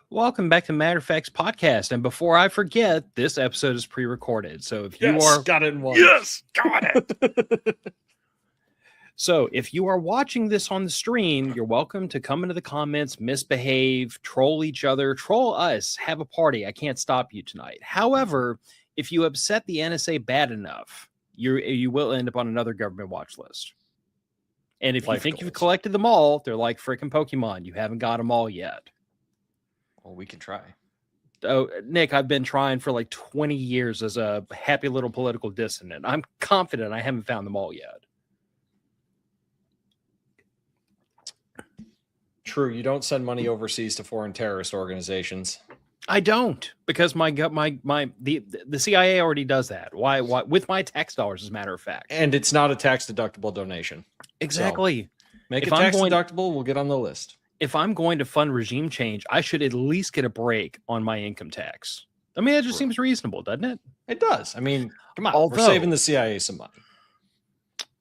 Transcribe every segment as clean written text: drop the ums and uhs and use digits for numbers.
Welcome back to Matter of Facts podcast. And before I forget, this episode is pre-recorded. So if you Yes, are got it in one. Yes, got it. So if you are watching this on the stream, you're welcome to come into the comments, misbehave, troll each other, troll us, have a party. I can't stop you tonight. However, if you upset the NSA bad enough, you will end up on another government watch list. And if you think you've collected them all, they're like freaking Pokemon. You haven't got them all yet. Well, we can try. Oh, Nick, I've been trying for like 20 years as a happy little political dissident. I'm confident I haven't found them all yet. True, you don't send money overseas to foreign terrorist organizations. I don't, because the CIA already does that. Why with my tax dollars, as a matter of fact. And it's not a tax deductible donation. Exactly. So make it tax deductible, we'll get on the list. If I'm going to fund regime change, I should at least get a break on my income tax. I mean, that just seems reasonable, doesn't it? It does. I mean, come on, we're saving the CIA some money.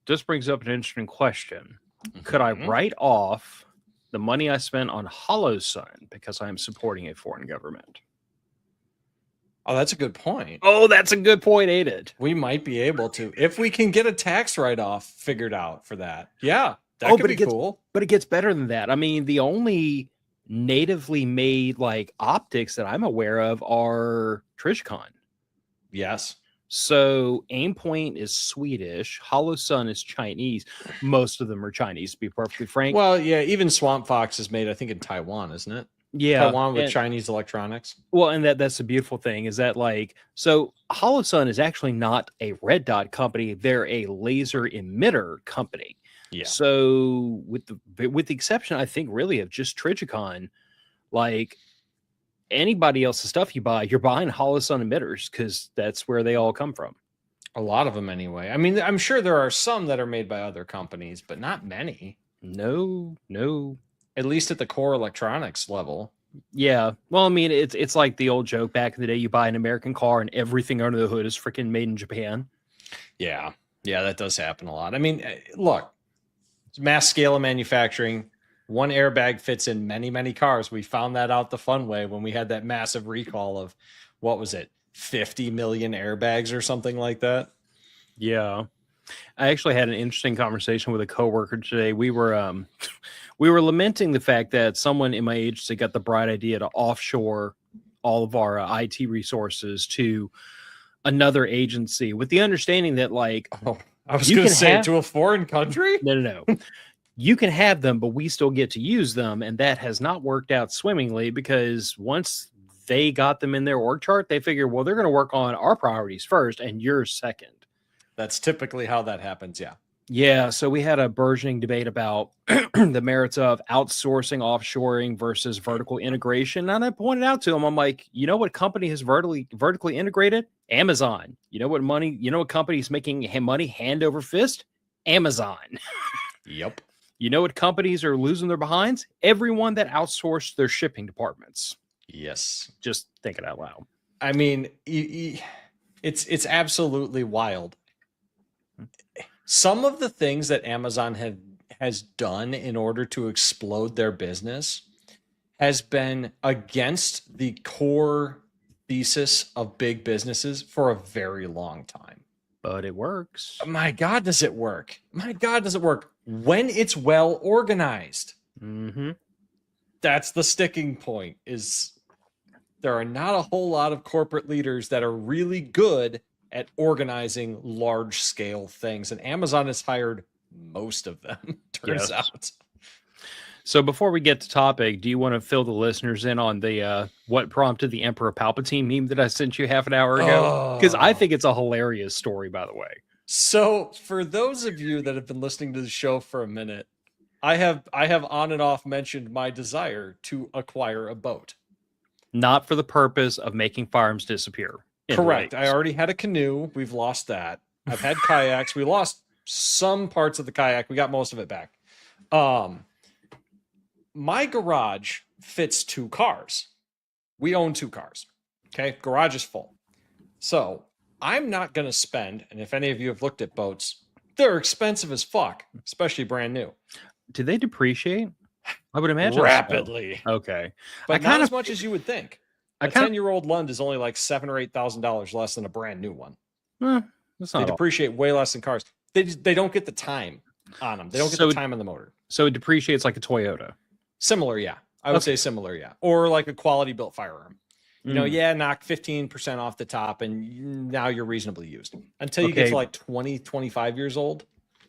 This brings up an interesting question. Could I write off the money I spent on HoloSun because I am supporting a foreign government? Oh, that's a good point. Oh, that's a good point, ain't it? We might be able to, if we can get a tax write-off figured out for that. Yeah, that could be cool. But it gets better than that. I mean, the only natively made like optics that I'm aware of are Trijicon. Yes. So Aimpoint is Swedish. HoloSun is Chinese. Most of them are Chinese, to be perfectly frank. Well, yeah, even Swamp Fox is made, I think, in Taiwan, isn't it? Yeah. Taiwan with Chinese electronics. Well, and that's the beautiful thing is that, like, so HoloSun is actually not a red dot company. They're a laser emitter company. Yeah. So with the exception, I think, really of just Trijicon, like anybody else's stuff you buy, you're buying HoloSun emitters because that's where they all come from. A lot of them anyway. I mean, I'm sure there are some that are made by other companies, but not many. No. At least at the core electronics level. Yeah. Well, I mean, it's like the old joke back in the day. You buy an American car and everything under the hood is freaking made in Japan. Yeah. Yeah, that does happen a lot. I mean, look, it's mass scale of manufacturing. One airbag fits in many, many cars. We found that out the fun way when we had that massive recall of, what was it, 50 million airbags or something like that. Yeah. I actually had an interesting conversation with a coworker today. We were lamenting the fact that someone in my agency got the bright idea to offshore all of our IT resources to another agency with the understanding that, like, I was going to say to a foreign country. No. You can have them, but we still get to use them. And that has not worked out swimmingly because once they got them in their org chart, they figure, well, they're going to work on our priorities first and yours second. That's typically how that happens. Yeah. Yeah. So we had a burgeoning debate about the merits of outsourcing, offshoring versus vertical integration. And I pointed out to him, I'm like, you know what company has vertically integrated? Amazon. You know what company is making money hand over fist? Amazon. Yep. You know what companies are losing their behinds? Everyone that outsourced their shipping departments. Yes. Just thinking out loud. I mean, it's absolutely wild. Some of the things that Amazon has done in order to explode their business has been against the core thesis of big businesses for a very long time. But it works. My God, does it work? My God, does it work when it's well organized? Mm-hmm. That's the sticking point. Is there are not a whole lot of corporate leaders that are really good at organizing large scale things, and Amazon has hired most of them. Turns out. So before we get to topic, do you want to fill the listeners in on the what prompted the Emperor Palpatine meme that I sent you half an hour ago? Because I think it's a hilarious story, by the way. So for those of you that have been listening to the show for a minute, I have on and off mentioned my desire to acquire a boat. Not for the purpose of making firearms disappear. Correct. I already had a canoe. We've lost that. I've had kayaks. We lost some parts of the kayak. We got most of it back. My garage fits 2 cars. We own 2 cars. Okay. Garage is full. So I'm not going to spend, and if any of you have looked at boats, they're expensive as fuck, especially brand new. Do they depreciate? I would imagine rapidly. So. Okay. But not as much as you would think. A 10-year-old Lund is only like $7,000 or $8,000 less than a brand new one. They depreciate way less than cars. They don't get the time on them. They don't get the time on the motor. So it depreciates like a Toyota. Similar, yeah. I would say similar, yeah. Or like a quality built firearm. You know, knock 15% off the top and now you're reasonably used. Until you get to like 20, 25 years old,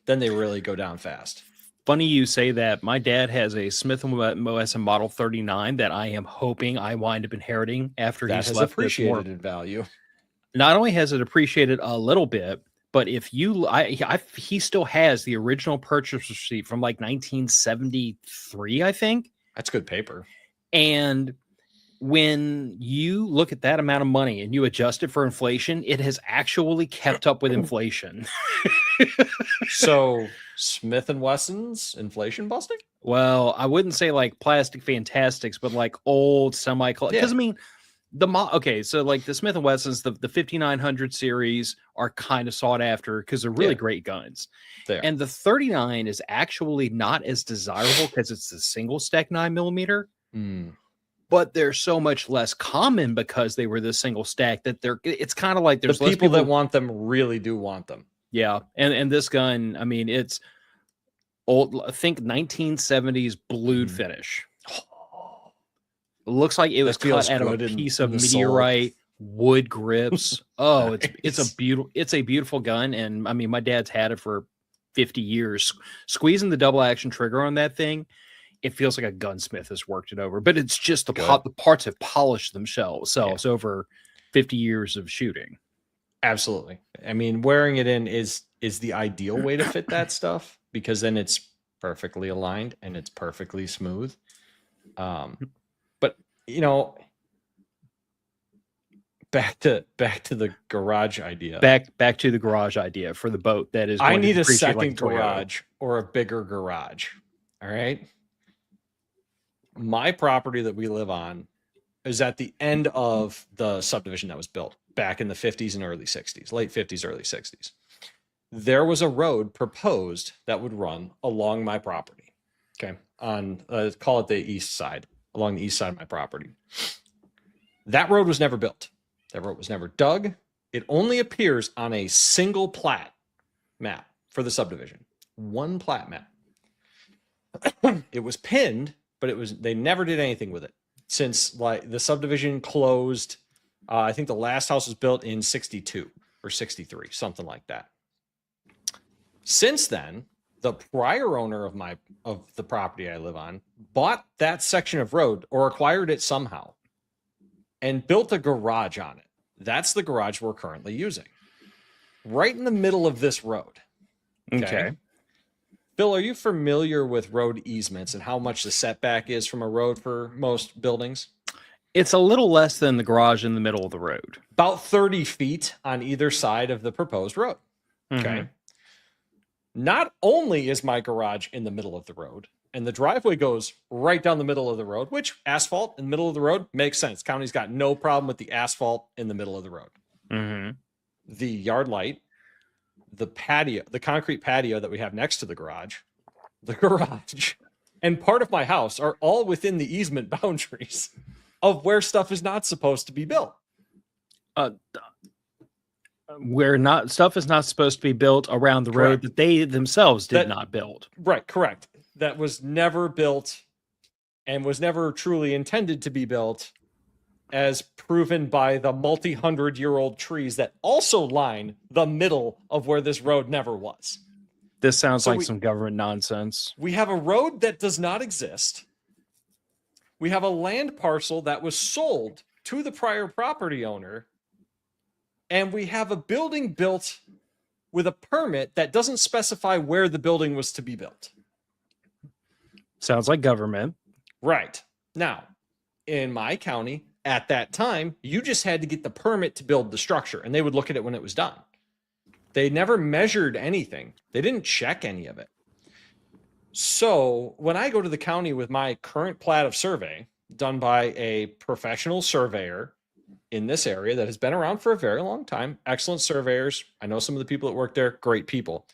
then they really go down fast. Funny you say that. My dad has a Smith & Wesson Model 39 that I am hoping I wind up inheriting after he's left. Appreciated in value. Not only has it appreciated a little bit, but if you, he still has the original purchase receipt from like 1973, I think. That's good paper. And when you look at that amount of money and you adjust it for inflation, it has actually kept up with inflation. So Smith & Wesson's inflation busting? Well, I wouldn't say like plastic fantastics, but like old because I mean, so like the Smith & Wessons, the 5900 series are kind of sought after because they're really great guns. And the 39 is actually not as desirable because it's the single stack 9mm. But they're so much less common because they were the single stack that it's kind of like there's the people that want them really do want them. Yeah. And this gun, I mean, it's old, I think 1970s blued finish. It looks like it was cut out of a piece of meteorite, wood grips. Oh, it's a beautiful gun. And I mean, my dad's had it for 50 years. Squeezing the double action trigger on that thing, it feels like a gunsmith has worked it over, but it's just the parts have polished themselves. So it's over 50 years of shooting. Absolutely. I mean, wearing it in is the ideal way to fit that stuff because then it's perfectly aligned and it's perfectly smooth. But you know, back to the garage idea. Back to the garage idea for the boat that is. I need a second garage or a bigger garage. All right. My property that we live on is at the end of the subdivision that was built back in the 50s and early 60s, late 50s, early 60s. There was a road proposed that would run along my property. Okay. On call it the east side, along the east side of my property. That road was never built. That road was never dug. It only appears on a single plat map for the subdivision. One plat map. It was pinned, but they never did anything with it since like the subdivision closed. I think the last house was built in 62 or 63, something like that. Since then, the prior owner of the property I live on bought that section of road or acquired it somehow and built a garage on it. That's the garage we're currently using. Right in the middle of this road. Okay. Bill, are you familiar with road easements and how much the setback is from a road for most buildings? It's a little less than the garage in the middle of the road. About 30 feet on either side of the proposed road. Okay. Not only is my garage in the middle of the road, and the driveway goes right down the middle of the road, which asphalt in the middle of the road makes sense. County's got no problem with the asphalt in the middle of the road. The yard light, the patio, the concrete patio that we have next to the garage, and part of my house are all within the easement boundaries of where stuff is not supposed to be built. Stuff is not supposed to be built around the road that they themselves did not build. Right, correct. That was never built and was never truly intended to be built, as proven by the multi-hundred-year-old trees that also line the middle of where this road never was. This sounds like some government nonsense. We have a road that does not exist. We have a land parcel that was sold to the prior property owner. And we have a building built with a permit that doesn't specify where the building was to be built. Sounds like government. Right. Now, in my county, at that time, you just had to get the permit to build the structure, and they would look at it when it was done. They never measured anything. They didn't check any of it. So when I go to the county with my current plat of survey done by a professional surveyor in this area that has been around for a very long time, excellent surveyors. I know some of the people that work there, great people.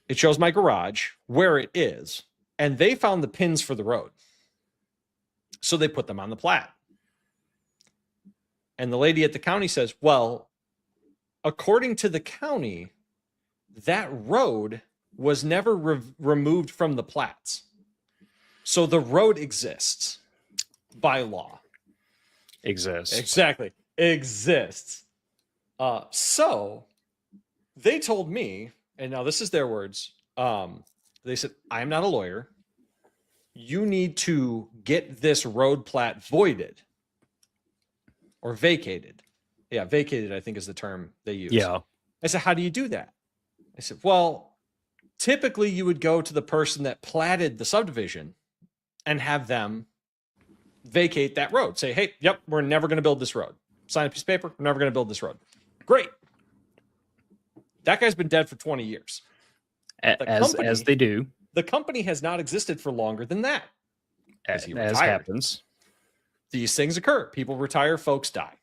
It shows my garage, where it is. And they found the pins for the road. So they put them on the plat. And the lady at the county says, well, according to the county, that road was never removed from the plats. So the road exists by law. Exists. Exactly. Exists. So they told me, and now this is their words. They said, I'm not a lawyer. You need to get this road plat voided or vacated. Yeah, vacated, I think, is the term they use. Yeah. I said, how do you do that? I said, well, typically you would go to the person that platted the subdivision and have them vacate that road. Say, hey, yep, we're never going to build this road. Sign a piece of paper, we're never going to build this road. Great. That guy's been dead for 20 years. As they do. The company has not existed for longer than that. As happens. These things occur. People retire, folks die.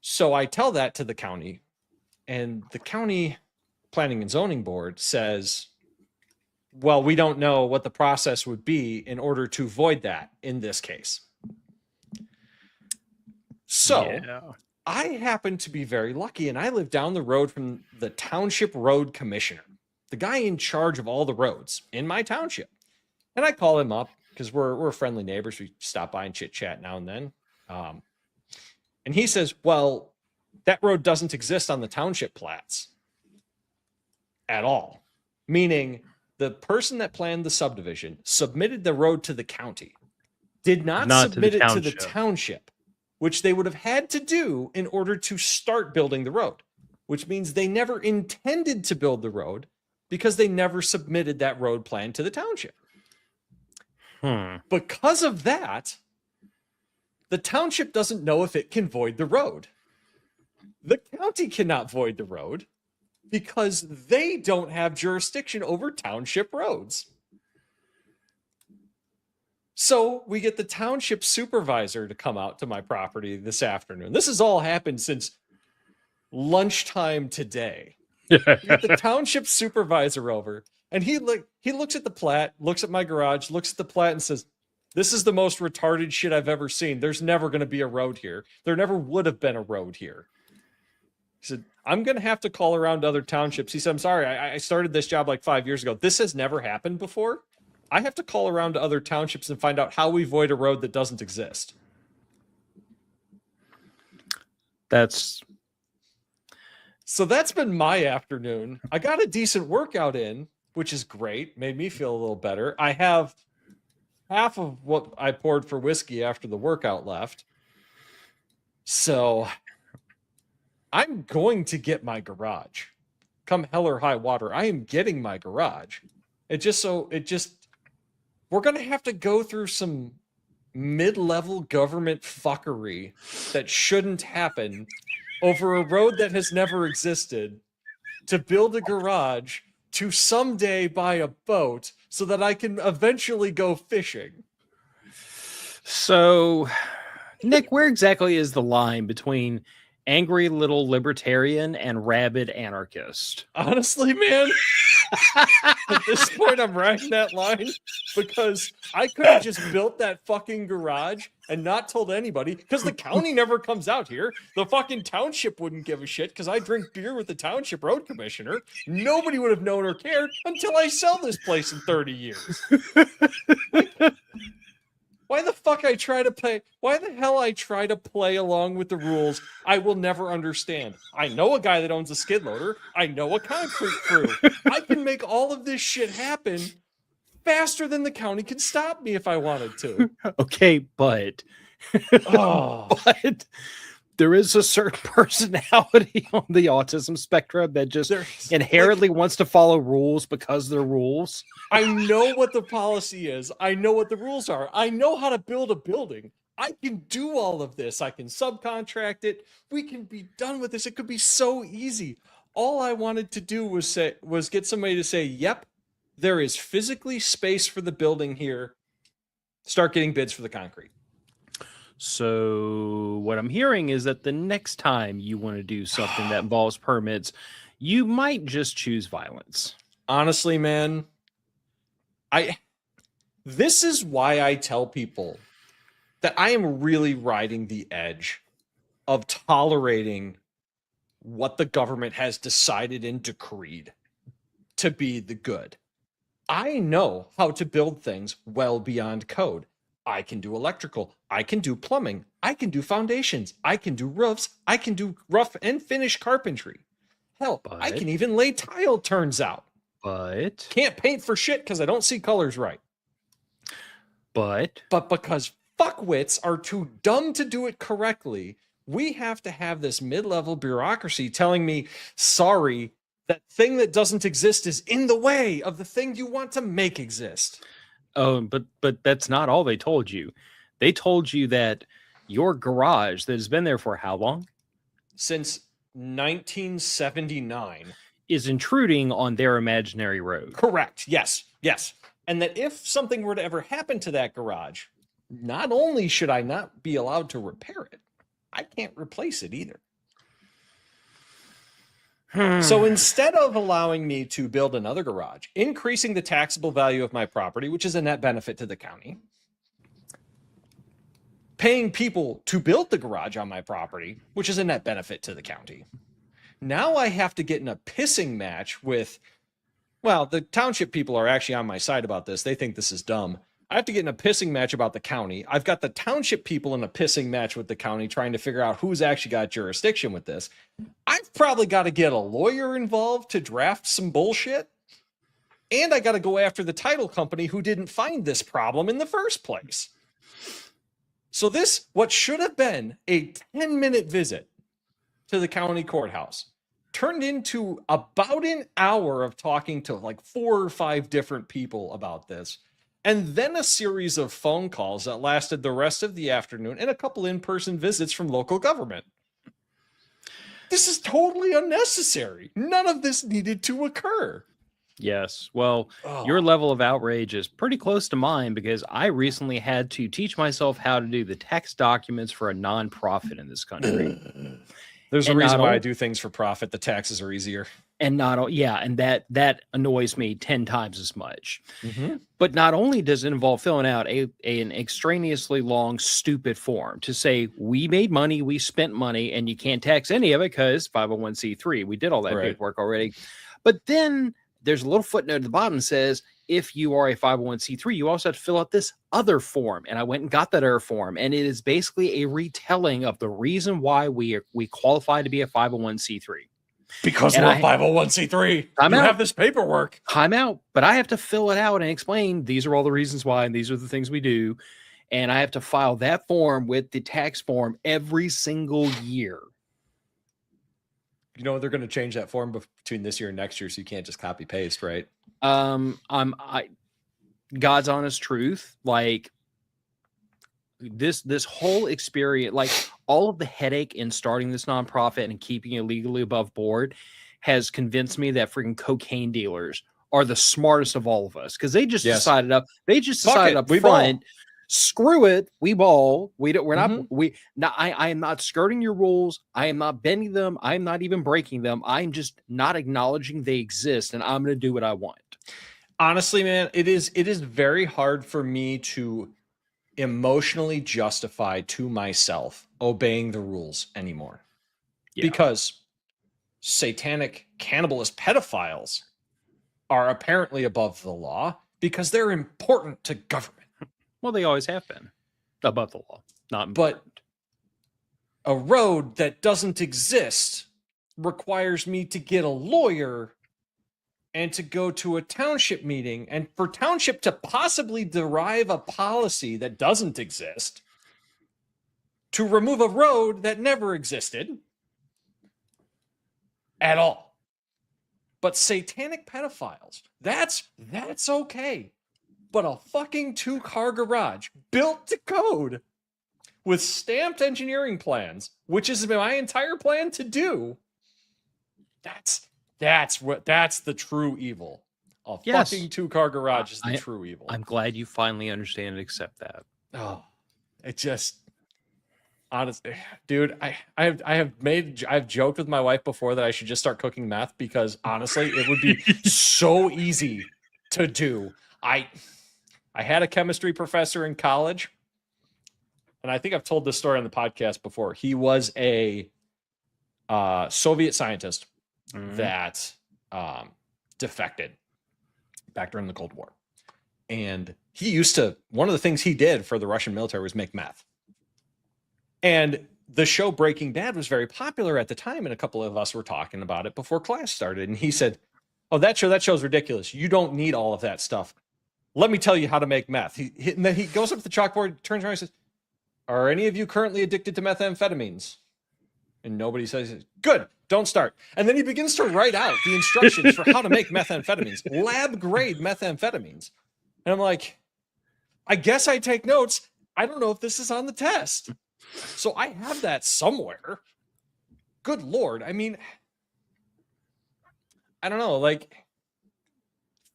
So I tell that to the county, and the county planning and zoning board says, well, we don't know what the process would be in order to void that in this case. So I happen to be very lucky, and I live down the road from the township road commissioner, the guy in charge of all the roads in my township. And I call him up because we're friendly neighbors. We stop by and chit chat now and then. And he says, well, that road doesn't exist on the township plats at all. Meaning the person that planned the subdivision submitted the road to the county, did not submit it to the township, which they would have had to do in order to start building the road, which means they never intended to build the road because they never submitted that road plan to the township. Because of that, the township doesn't know if it can void the road. The county cannot void the road because they don't have jurisdiction over township roads. So we get the township supervisor to come out to my property this afternoon. This has all happened since lunchtime today. We get the township supervisor over, and he looks at the plat, looks at my garage, looks at the plat, and says, this is the most retarded shit I've ever seen. There's never going to be a road here. There never would have been a road here. He said, I'm going to have to call around other townships. He said, I'm sorry, I started this job like 5 years ago. This has never happened before. I have to call around to other townships and find out how we void a road that doesn't exist. So that's been my afternoon. I got a decent workout in, which is great. Made me feel a little better. I have half of what I poured for whiskey after the workout left. So I'm going to get my garage. Come hell or high water, I am getting my garage. We're going to have to go through some mid-level government fuckery that shouldn't happen over a road that has never existed to build a garage to someday buy a boat so that I can eventually go fishing. So, Nick, where exactly is the line between angry little libertarian and rabid anarchist? Honestly, man, at this point, I'm riding that line because I could have just built that fucking garage and not told anybody because the county never comes out here. The fucking township wouldn't give a shit because I drink beer with the township road commissioner. Nobody would have known or cared until I sell this place in 30 years. Why the hell I try to play along with the rules I will never understand. I know a guy that owns a skid loader. I know a concrete crew. I can make all of this shit happen faster than the county can stop me if I wanted to. Okay, but there is a certain personality on the autism spectrum that just inherently wants to follow rules because they're rules. I know what the policy is. I know what the rules are. I know how to build a building. I can do all of this. I can subcontract it. We can be done with this. It could be so easy. All I wanted to do was get somebody to say, yep, there is physically space for the building here. Start getting bids for the concrete. So what I'm hearing is that the next time you want to do something that involves permits, you might just choose violence. Honestly, man, This is why I tell people that I am really riding the edge of tolerating what the government has decided and decreed to be the good. I know how to build things well beyond code. I can do electrical. I can do plumbing. I can do foundations. I can do roofs. I can do rough and finish carpentry. Hell, I can even lay tile, turns out. But can't paint for shit because I don't see colors right. But because fuckwits are too dumb to do it correctly, we have to have this mid-level bureaucracy telling me, sorry, that thing that doesn't exist is in the way of the thing you want to make exist. Oh, but that's not all they told you. They told you that your garage that has been there for how long? Since 1979. Is intruding on their imaginary road. Correct. Yes. Yes. And that if something were to ever happen to that garage, not only should I not be allowed to repair it, I can't replace it either. So instead of allowing me to build another garage, increasing the taxable value of my property, which is a net benefit to the county, paying people to build the garage on my property, which is a net benefit to the county, now I have to get in a pissing match with, well, the township people are actually on my side about this. They think this is dumb. I have to get in a pissing match about the county. I've got the township people in a pissing match with the county trying to figure out who's actually got jurisdiction with this. I've probably got to get a lawyer involved to draft some bullshit. And I got to go after the title company who didn't find this problem in the first place. So this, what should have been a 10-minute visit to the county courthouse, turned into about an hour of talking to like 4 or 5 different people about this. And then a series of phone calls that lasted the rest of the afternoon and a couple in-person visits from local government. This is totally unnecessary. None of this needed to occur. Yes. Well, your level of outrage is pretty close to mine because I recently had to teach myself how to do the tax documents for a nonprofit in this country. There's a reason why I do things for profit. The taxes are easier. And that annoys me 10 times as much. Mm-hmm. But not only does it involve filling out an extraneously long, stupid form to say, we made money, we spent money, and you can't tax any of it because 501c3. We did all that paperwork already. But then there's a little footnote at the bottom that says, if you are a 501c3, you also have to fill out this other form. And I went and got that other form. And it is basically a retelling of the reason why we qualify to be a 501c3. Because we're a 501c3. You have this paperwork. I'm out, but I have to fill it out and explain these are all the reasons why, and these are the things we do. And I have to file that form with the tax form every single year. You know, they're going to change that form between this year and next year, so you can't just copy paste, right? God's honest truth, like this whole experience, like all of the headache in starting this nonprofit and keeping it legally above board has convinced me that freaking cocaine dealers are the smartest of all of us because they just decided up front, screw it, we ball. I am not skirting your rules. I am not bending them. I am not even breaking them. I'm just not acknowledging they exist, and I'm going to do what I want. Honestly, man, it is very hard for me to emotionally justify to myself obeying the rules anymore. Because satanic cannibalist pedophiles are apparently above the law because they're important to government. Well, they always have been above the law, not important. But a road that doesn't exist requires me to get a lawyer and to go to a township meeting and for township to possibly derive a policy that doesn't exist to remove a road that never existed at all. But satanic pedophiles, that's okay. But a fucking 2-car garage built to code with stamped engineering plans, which is my entire plan to do, that's the true evil. A fucking 2-car garage is the true evil. I'm glad you finally understand and accept that. Oh, it just, honestly, dude, I've joked with my wife before that I should just start cooking meth because honestly, it would be so easy to do. I had a chemistry professor in college, and I think I've told this story on the podcast before. He was a Soviet scientist that defected back during the Cold War. And he used to, one of the things he did for the Russian military was make meth. And the show Breaking Bad was very popular at the time, and a couple of us were talking about it before class started. And he said, "Oh, that show's ridiculous. You don't need all of that stuff. Let me tell you how to make meth." And then he goes up to the chalkboard, turns around and says, "Are any of you currently addicted to methamphetamines?" And nobody says, "Good, don't start." And then he begins to write out the instructions for how to make methamphetamines, lab grade methamphetamines. And I'm like, I guess I take notes. I don't know if this is on the test. So I have that somewhere. Good Lord. I mean, I don't know, like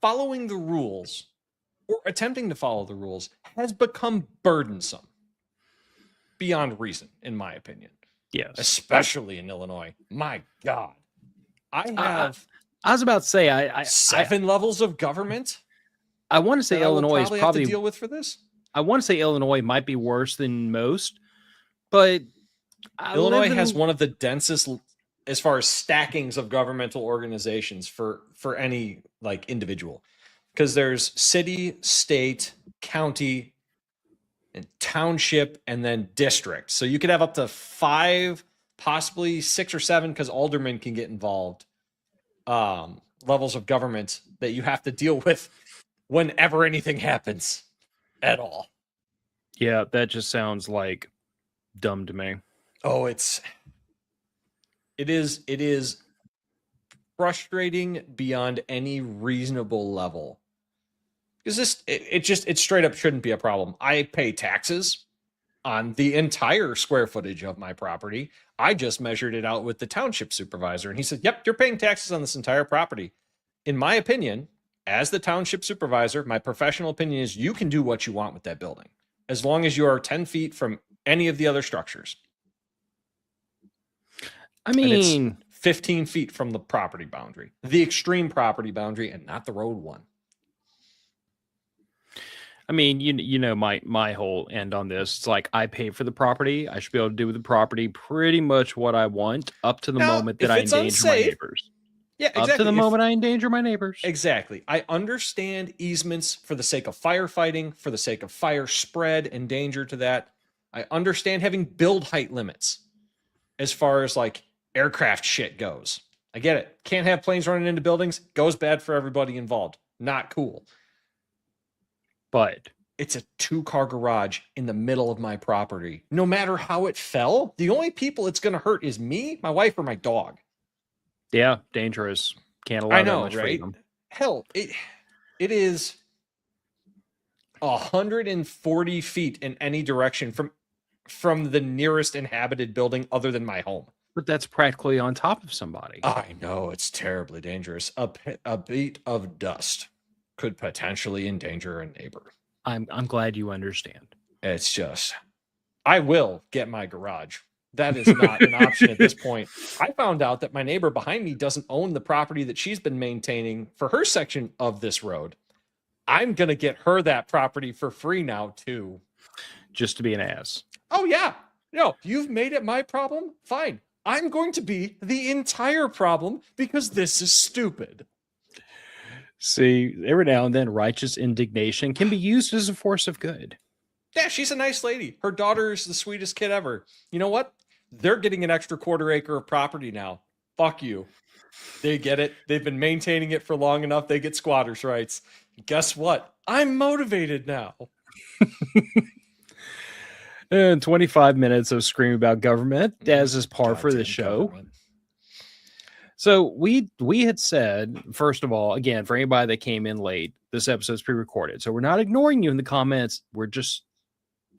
following the rules or attempting to follow the rules has become burdensome beyond reason, in my opinion. Yes. Especially in Illinois. My God. I was about to say, I 7 levels of government. I want to say Illinois is probably have to deal with for this. I want to say Illinois might be worse than most, but Illinois has one of the densest as far as stackings of governmental organizations for any like individual, because there's city, state, county, and township, and then district. So you could have up to 5, possibly 6 or 7, because aldermen can get involved, levels of government that you have to deal with whenever anything happens at all. Yeah, that just sounds like dumb to me. Oh, it is frustrating beyond any reasonable level. Because it straight up shouldn't be a problem. I pay taxes on the entire square footage of my property. I just measured it out with the township supervisor, and he said, "Yep, you're paying taxes on this entire property." In my opinion, as the township supervisor, my professional opinion is you can do what you want with that building, as long as you are 10 feet from any of the other structures. I mean, and it's 15 feet from the property boundary, the extreme property boundary, and not the road one. I mean, you know, my whole end on this, it's like I pay for the property. I should be able to do with the property pretty much what I want up to the moment that I endanger my neighbors. Yeah, exactly. Up to the moment I endanger my neighbors. Exactly. I understand easements for the sake of firefighting, for the sake of fire spread and danger to that. I understand having build height limits as far as like aircraft shit goes. I get it. Can't have planes running into buildings. Goes bad for everybody involved. Not cool. But it's a 2-car garage in the middle of my property. No matter how it fell, the only people it's going to hurt is me, my wife, or my dog. Yeah, dangerous. Can't allow that much freedom. Hell, it is 140 feet in any direction from the nearest inhabited building other than my home. But that's practically on top of somebody. I know, it's terribly dangerous. A beat of dust could potentially endanger a neighbor. I'm glad you understand. It's just, I will get my garage. That is not an option at this point. I found out that my neighbor behind me doesn't own the property that she's been maintaining for her section of this road. I'm going to get her that property for free now, too. Just to be an ass. Oh, yeah. No, you've made it my problem? Fine. I'm going to be the entire problem because this is stupid. See, every now and then, righteous indignation can be used as a force of good. Yeah, she's a nice lady. Her daughter is the sweetest kid ever. You know what? They're getting an extra 1/4 acre of property now. Fuck you. They get it. They've been maintaining it for long enough. They get squatters' rights. Guess what? I'm motivated now. And 25 minutes of screaming about government, as is par for this show. Government. So we had said, first of all, again, for anybody that came in late, this episode's pre-recorded. So we're not ignoring you in the comments. We're just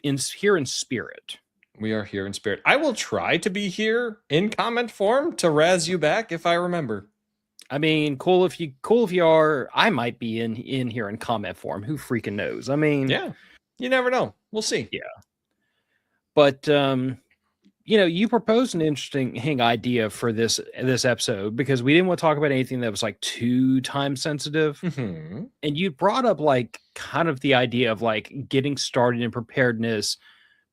here in spirit. We are here in spirit. I will try to be here in comment form to razz you back if I remember. I mean, cool if you are. I might be in here in comment form. Who freaking knows? I mean, yeah, you never know. We'll see. Yeah. But you proposed an interesting idea for this episode because we didn't want to talk about anything that was like too time sensitive. Mhm. And you brought up like kind of the idea of like getting started in preparedness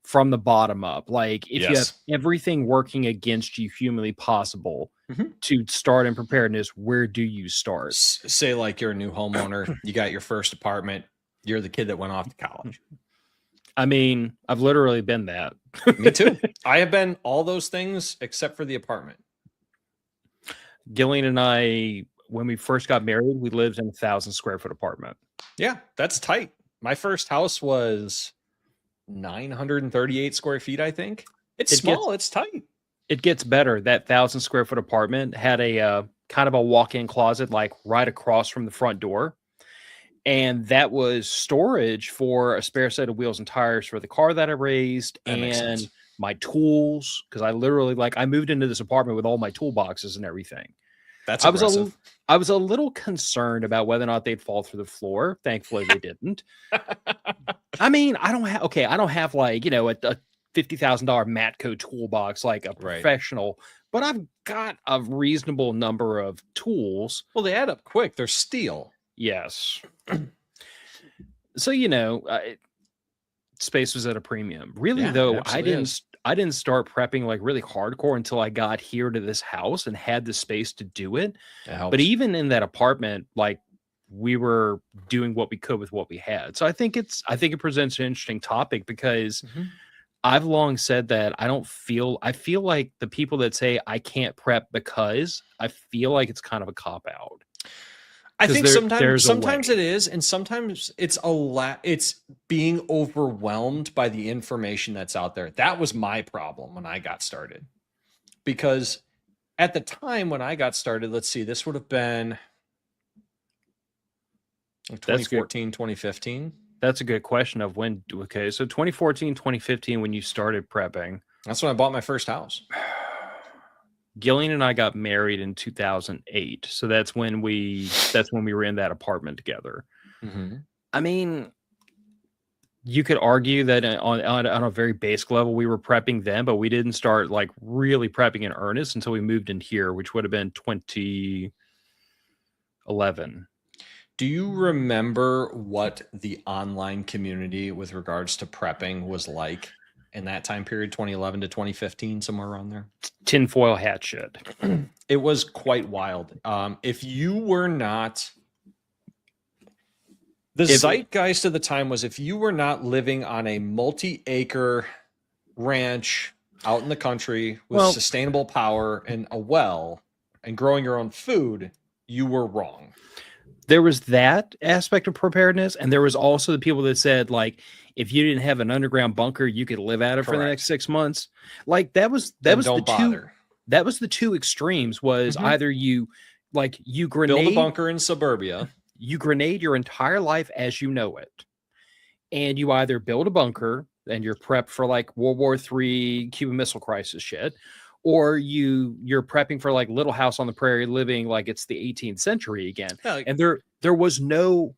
from the bottom up. Like if you have Yes. everything working against you humanly possible Mhm. to start in preparedness, where do you start? Say like you're a new homeowner, you got your first apartment, you're the kid that went off to college. I mean, I've literally been that. Me too. I have been all those things except for the apartment. Gillian and I, when we first got married, we lived in a 1,000 square foot apartment. Yeah, that's tight. My first house was 938 square feet, I think. It's small, it's tight. It gets better. That 1,000 square foot apartment had a kind of a walk-in closet, like right across from the front door. And that was storage for a spare set of wheels and tires for the car that I raised That makes and sense. my tools. Cause I literally I moved into this apartment with all my toolboxes and everything. That's I was aggressive. I was a little concerned about whether or not they'd fall through the floor. Thankfully they didn't. I mean, I don't have like, a $50,000 Matco toolbox like a professional, but I've got a reasonable number of tools. Well, they add up quick. They're steel. Yes. So, space was at a premium. Really, Yeah, though, it absolutely is. I didn't start prepping like really hardcore until I got here to this house and had the space to do it. It helps. But even in that apartment, like we were doing what we could with what we had. So I think it presents an interesting topic because I've long said that I feel like the people that say I can't prep because I feel like it's kind of a cop out. I think sometimes way. it is, and sometimes it's it's being overwhelmed by the information that's out there. That was my problem when I got started. Because at the time when I got started, let's see, this would have been 2014, 2015. That's a good question of when. Okay, so 2014, 2015, when you started prepping. That's when I bought my first house. Gillian and I got married in 2008. So that's when we were in that apartment together. Mm-hmm. I mean, you could argue that on a very basic level, we were prepping then, but we didn't start like really prepping in earnest until we moved in here, which would have been 2011. Do you remember what the online community with regards to prepping was like in that time period, 2011 to 2015, somewhere around there? Tinfoil hat shit. It was quite wild. If you were not... The zeitgeist of the time was if you were not living on a multi-acre ranch out in the country with sustainable power and a well and growing your own food, you were wrong. There was that aspect of preparedness, and there was also the people that said, like, if you didn't have an underground bunker, you could live at it for the next 6 months. Like that was the two extremes. Was either you grenade, build a bunker in suburbia, you grenade your entire life as you know it, and you either build a bunker and you're prepped for like World War III, Cuban Missile Crisis shit, or you're prepping for like Little House on the Prairie, living like it's the 18th century again. Yeah, like, and there was no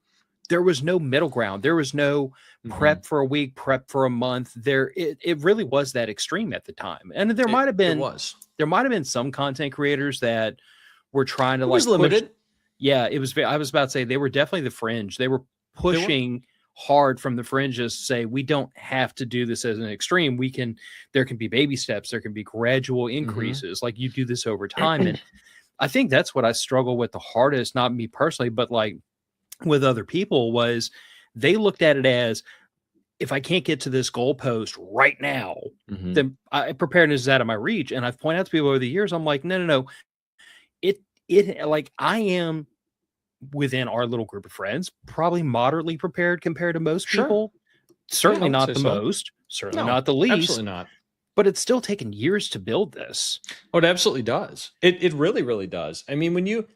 middle ground. There was no prep for a week, prep for a month. It really was that extreme at the time. And there might have been some content creators that were trying to was limited. Yeah, it was. I was about to say they were definitely the fringe. They were pushing hard from the fringes to say we don't have to do this as an extreme. There can be baby steps. There can be gradual increases. Like you do this over time. And I think that's what I struggle with the hardest, not me personally, but like with other people, was they looked at it as, if I can't get to this goalpost right now, then preparedness is out of my reach. And I've pointed out to people over the years, I'm like, no. It like I am within our little group of friends, probably moderately prepared compared to most people. Certainly not the most, certainly not the least. Absolutely not. But it's still taken years to build this. Oh, it absolutely does. It really, really does. I mean,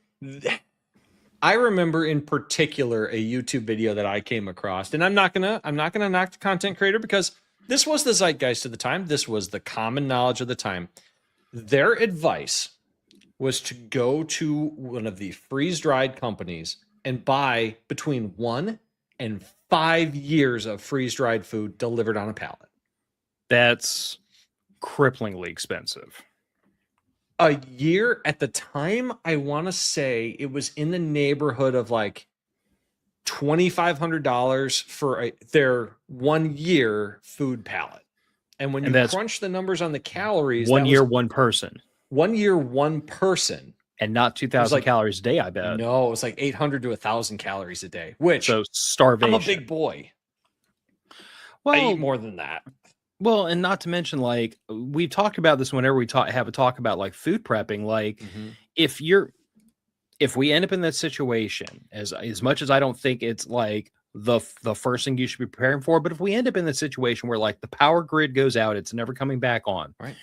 I remember in particular a YouTube video that I came across, and I'm not gonna knock the content creator because this was the zeitgeist of the time. This was the common knowledge of the time. Their advice was to go to one of the freeze-dried companies and buy between 1 and 5 years of freeze-dried food delivered on a pallet. That's cripplingly expensive. A year at the time, I want to say it was in the neighborhood of like $2,500 for their 1 year food pallet. And when And you that's crunch the numbers on the calories, one that year, was one person, 1 year, one person. and not It was 2,000 calories a day, I bet. No, it was like 800 to 1,000 calories a day, which So starvation. I'm a big boy. Well, I eat more than that. Well, and not to mention, like, we've talked about this whenever we have a talk about like food prepping. Like, if we end up in that situation, as much as I don't think it's like the first thing you should be preparing for, but if we end up in the situation where like the power grid goes out, it's never coming back on, right?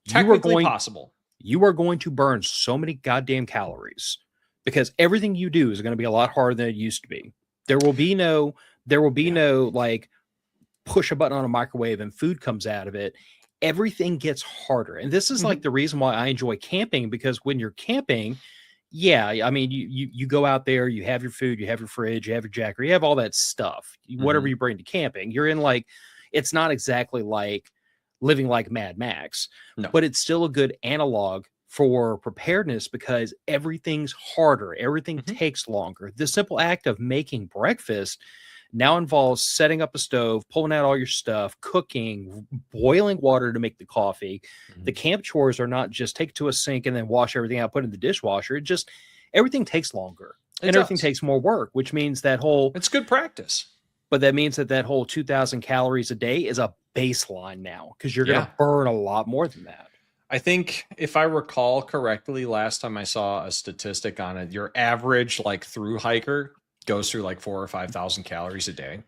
Technically possible. You are going to burn so many goddamn calories because everything you do is going to be a lot harder than it used to be. There will be no like push a button on a microwave and food comes out of it. Everything gets harder. And this is like the reason why I enjoy camping, because when you're camping, yeah, I mean, you go out there, you have your food, you have your fridge, you have your jacket, you have all that stuff, whatever you bring to camping. You're in like, it's not exactly like living like Mad Max, but it's still a good analog for preparedness because everything's harder. Everything takes longer. The simple act of making breakfast now involves setting up a stove, pulling out all your stuff, cooking, boiling water to make the coffee. The camp chores are not just take it to a sink and then wash everything out, put it in the dishwasher. Everything takes longer and everything takes more work, which means it's good practice. But that means that whole 2,000 calories a day is a baseline now because you're going to burn a lot more than that. I think if I recall correctly, last time I saw a statistic on it, your average like through hiker goes through like 4,000 or 5,000 calories a day.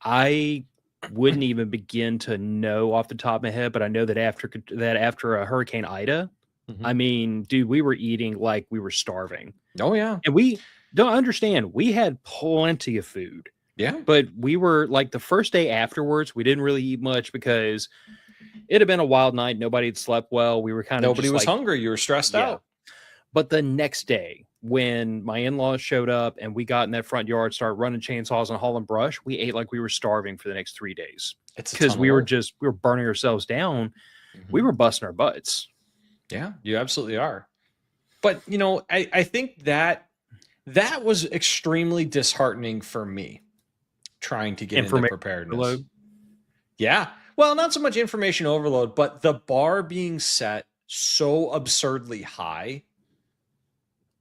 I wouldn't even begin to know off the top of my head, but I know that after a Hurricane Ida, I mean, dude, we were eating like we were starving. Oh yeah. And we don't understand. We had plenty of food. Yeah. But we were like the first day afterwards, we didn't really eat much because it had been a wild night. Nobody had slept well. We were nobody was hungry. You were stressed out. But the next day, when my in-laws showed up and we got in that front yard, started running chainsaws and hauling brush, we ate like we were starving for the next 3 days. It's because we were burning ourselves down. We were busting our butts. Yeah, you absolutely are. But you know, I think that was extremely disheartening for me trying to get into preparedness. Overload. Yeah. Well, not so much information overload, but the bar being set so absurdly high.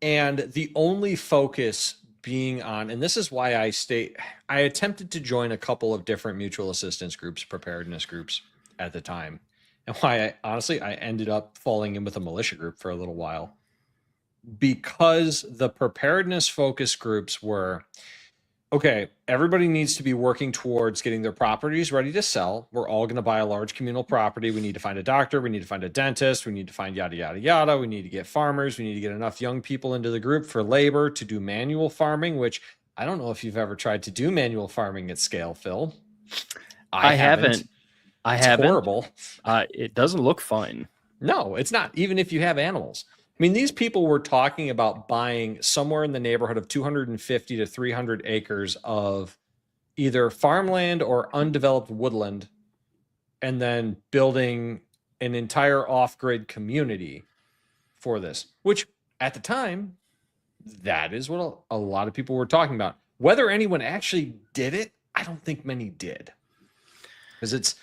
And the only focus being on, and this is why I attempted to join a couple of different mutual assistance groups, preparedness groups at the time. And why I ended up falling in with a militia group for a little while. Because the preparedness focus groups were, okay, everybody needs to be working towards getting their properties ready to sell. We're all going to buy a large communal property. We need to find a doctor. We need to find a dentist. We need to find yada, yada, yada. We need to get farmers. We need to get enough young people into the group for labor to do manual farming, which I don't know if you've ever tried to do manual farming at scale, Phil. I haven't. It's horrible. It doesn't look fun. No, it's not. Even if you have animals. I mean, these people were talking about buying somewhere in the neighborhood of 250 to 300 acres of either farmland or undeveloped woodland, and then building an entire off-grid community for this, which at the time, that is what a lot of people were talking about. Whether anyone actually did it, I don't think many did, because it's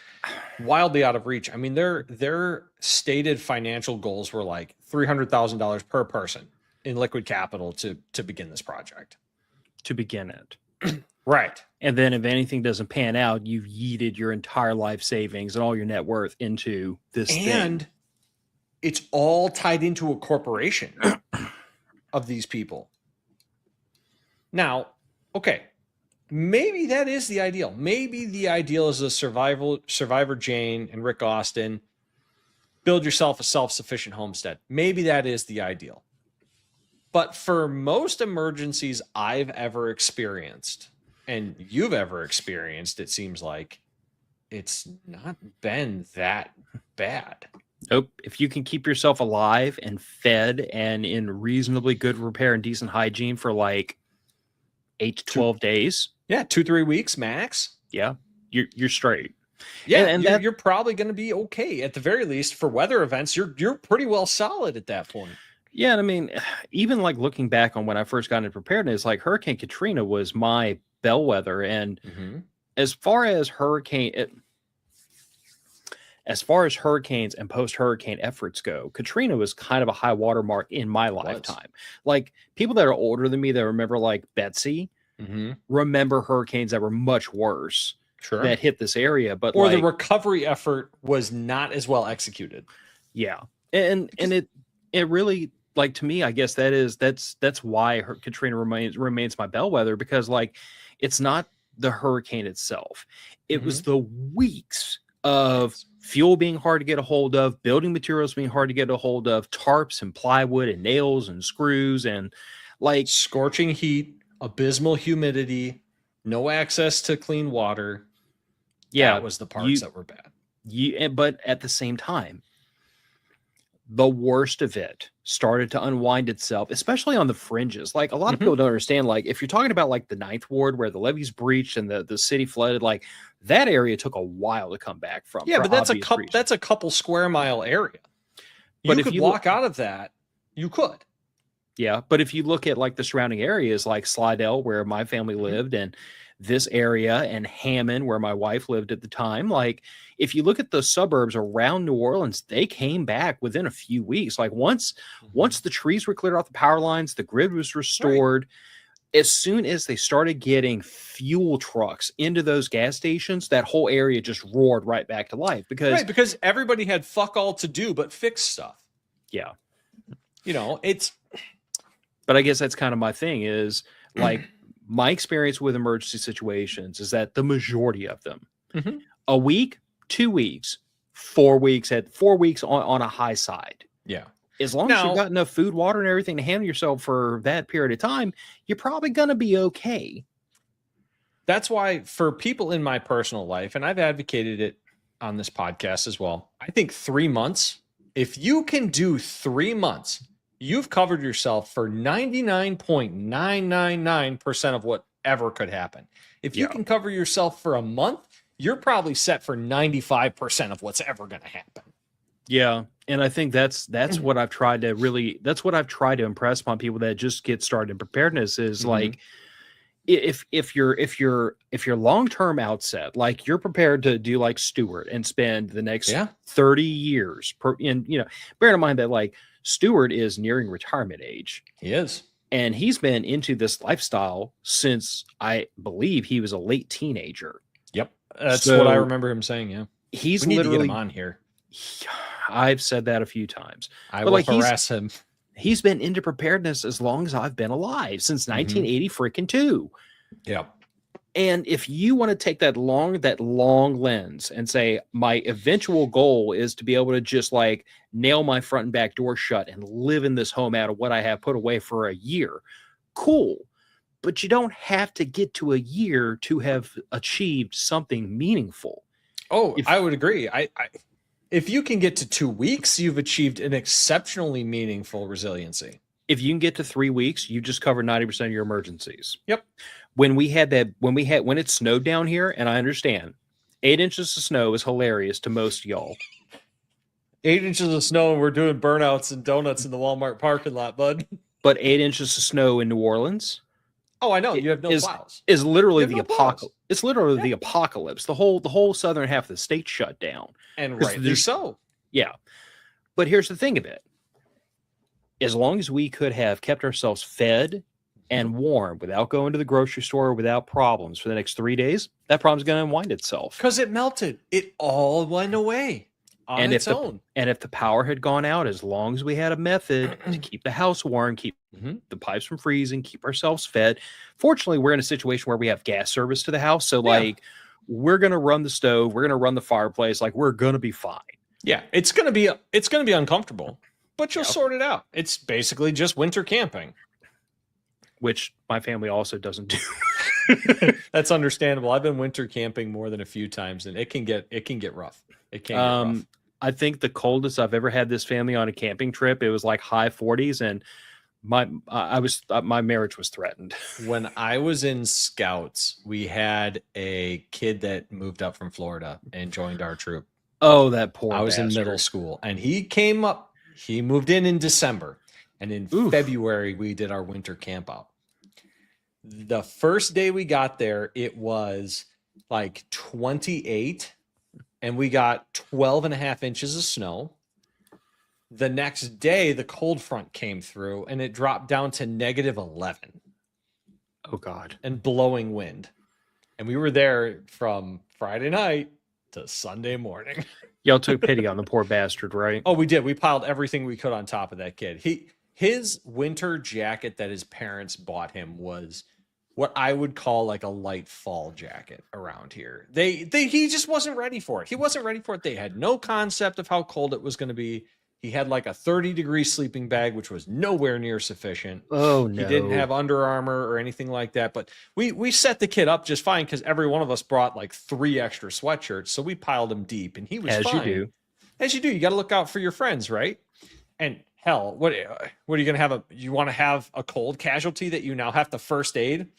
wildly out of reach. I mean, their stated financial goals were like $300,000 per person in liquid capital to begin this project. To begin it. Right. And then if anything doesn't pan out, you've yeeted your entire life savings and all your net worth into this thing. And it's all tied into a corporation of these people. Now, okay, maybe that is the ideal. Maybe the ideal is a Survivor Jane and Rick Austin, build yourself a self-sufficient homestead. Maybe that is the ideal. But for most emergencies I've ever experienced, and you've ever experienced, it seems like it's not been that bad. Nope. If you can keep yourself alive and fed and in reasonably good repair and decent hygiene for like 8 to 12 days. Yeah, 2-3 weeks max. Yeah, you're straight. Yeah, and you're probably going to be okay at the very least for weather events. You're pretty well solid at that point. yeah, and I mean, even like looking back on when I first got into preparedness, like Hurricane Katrina was my bellwether. And as far as hurricanes and post-hurricane efforts go, Katrina was kind of a high water mark in my lifetime. Like people that are older than me that remember like Betsy remember hurricanes that were much worse that hit this area. But or the recovery effort was not as well executed. Yeah. And it really, like, to me, I guess that's why Katrina remains my bellwether, because like it's not the hurricane itself. It was the weeks of fuel being hard to get a hold of, building materials being hard to get a hold of, tarps and plywood and nails and screws, and like scorching heat, abysmal humidity, no access to clean water. Yeah, that was the parts that were bad. But at the same time, the worst of it started to unwind itself, especially on the fringes. Like a lot of people don't understand, like if you're talking about like the Ninth Ward where the levees breached and the city flooded, like that area took a while to come back from. Yeah, but that's a couple square mile area. But if you walk out of that, you could. Yeah, but if you look at like the surrounding areas like Slidell, where my family lived, and this area, and Hammond, where my wife lived at the time, like if you look at the suburbs around New Orleans, they came back within a few weeks. Like once the trees were cleared off the power lines, the grid was restored. As soon as they started getting fuel trucks into those gas stations, that whole area just roared right back to life because everybody had fuck all to do but fix stuff. Yeah. You know, but I guess that's kind of my thing is like my experience with emergency situations is that the majority of them, a week, 2 weeks, 4 weeks on a high side. Yeah. As long as you've got enough food, water, and everything to handle yourself for that period of time, you're probably going to be okay. That's why for people in my personal life, and I've advocated it on this podcast as well, I think 3 months, if you can do 3 months, you've covered yourself for 99.999% of whatever could happen. If you can cover yourself for a month, you're probably set for 95% of what's ever going to happen. Yeah. And I think that's what I've tried to impress upon people that just get started in preparedness is like, if you're long-term outset, like you're prepared to do like Stewart and spend the next 30 years bear in mind that like Stewart is nearing retirement age. He is. And he's been into this lifestyle since I believe he was a late teenager. Yep. That's what I remember him saying. Yeah. We need to get him on here. I've said that a few times. I will harass him. He's been into preparedness as long as I've been alive, since 1980 freaking 2. Yeah. And if you want to take that long lens and say, my eventual goal is to be able to just like nail my front and back door shut and live in this home out of what I have put away for a year, cool. But you don't have to get to a year to have achieved something meaningful. Oh, I would agree. If you can get to 2 weeks, you've achieved an exceptionally meaningful resiliency. If you can get to 3 weeks, you just covered 90% of your emergencies. Yep. When it snowed down here, and I understand 8 inches of snow is hilarious to most y'all. 8 inches of snow, and we're doing burnouts and donuts in the Walmart parking lot, bud. But 8 inches of snow in New Orleans. Oh, I know. You have no plows. Is literally the apocalypse. It's literally the apocalypse. The whole southern half of the state shut down. And rightly so. Yeah. But here's the thing of it. As long as we could have kept ourselves fed and warm without going to the grocery store without problems for the next 3 days, that problem's going to unwind itself. Because it melted. It all went away on its own. And if the power had gone out, as long as we had a method to keep the house warm, keep the pipes from freezing, keep ourselves fed. Fortunately, we're in a situation where we have gas service to the house. So like we're going to run the stove. We're going to run the fireplace. Like we're going to be fine. Yeah. It's going to be uncomfortable, but you'll sort it out. It's basically just winter camping, which my family also doesn't do. That's understandable. I've been winter camping more than a few times, and it can get rough. It can get rough. I think the coldest I've ever had this family on a camping trip, it was like high 40s, and my marriage was threatened. When I was in Scouts, we had a kid that moved up from Florida and joined our troop. Oh, that poor I was in middle bastard. school, and he moved in December, and in Oof. February we did our winter camp out. The first day we got there, it was like 28, and we got 12 and a half inches of snow. The next day, the cold front came through, and it dropped down to -11. Oh God. And blowing wind. And we were there from Friday night to Sunday morning. Y'all took pity on the poor bastard, right? Oh, we did. We piled everything we could on top of that kid. His winter jacket that his parents bought him was what I would call like a light fall jacket around here. He just wasn't ready for it. He wasn't ready for it. They had no concept of how cold it was going to be. He had like a 30-degree sleeping bag, which was nowhere near sufficient. Oh no. He didn't have Under Armour or anything like that. But we set the kid up just fine because every one of us brought like 3 extra sweatshirts. So we piled him deep, and he was As fine. you do. As you do. You got to look out for your friends, right? And hell, what are you going to have? You want to have a cold casualty that you now have to first aid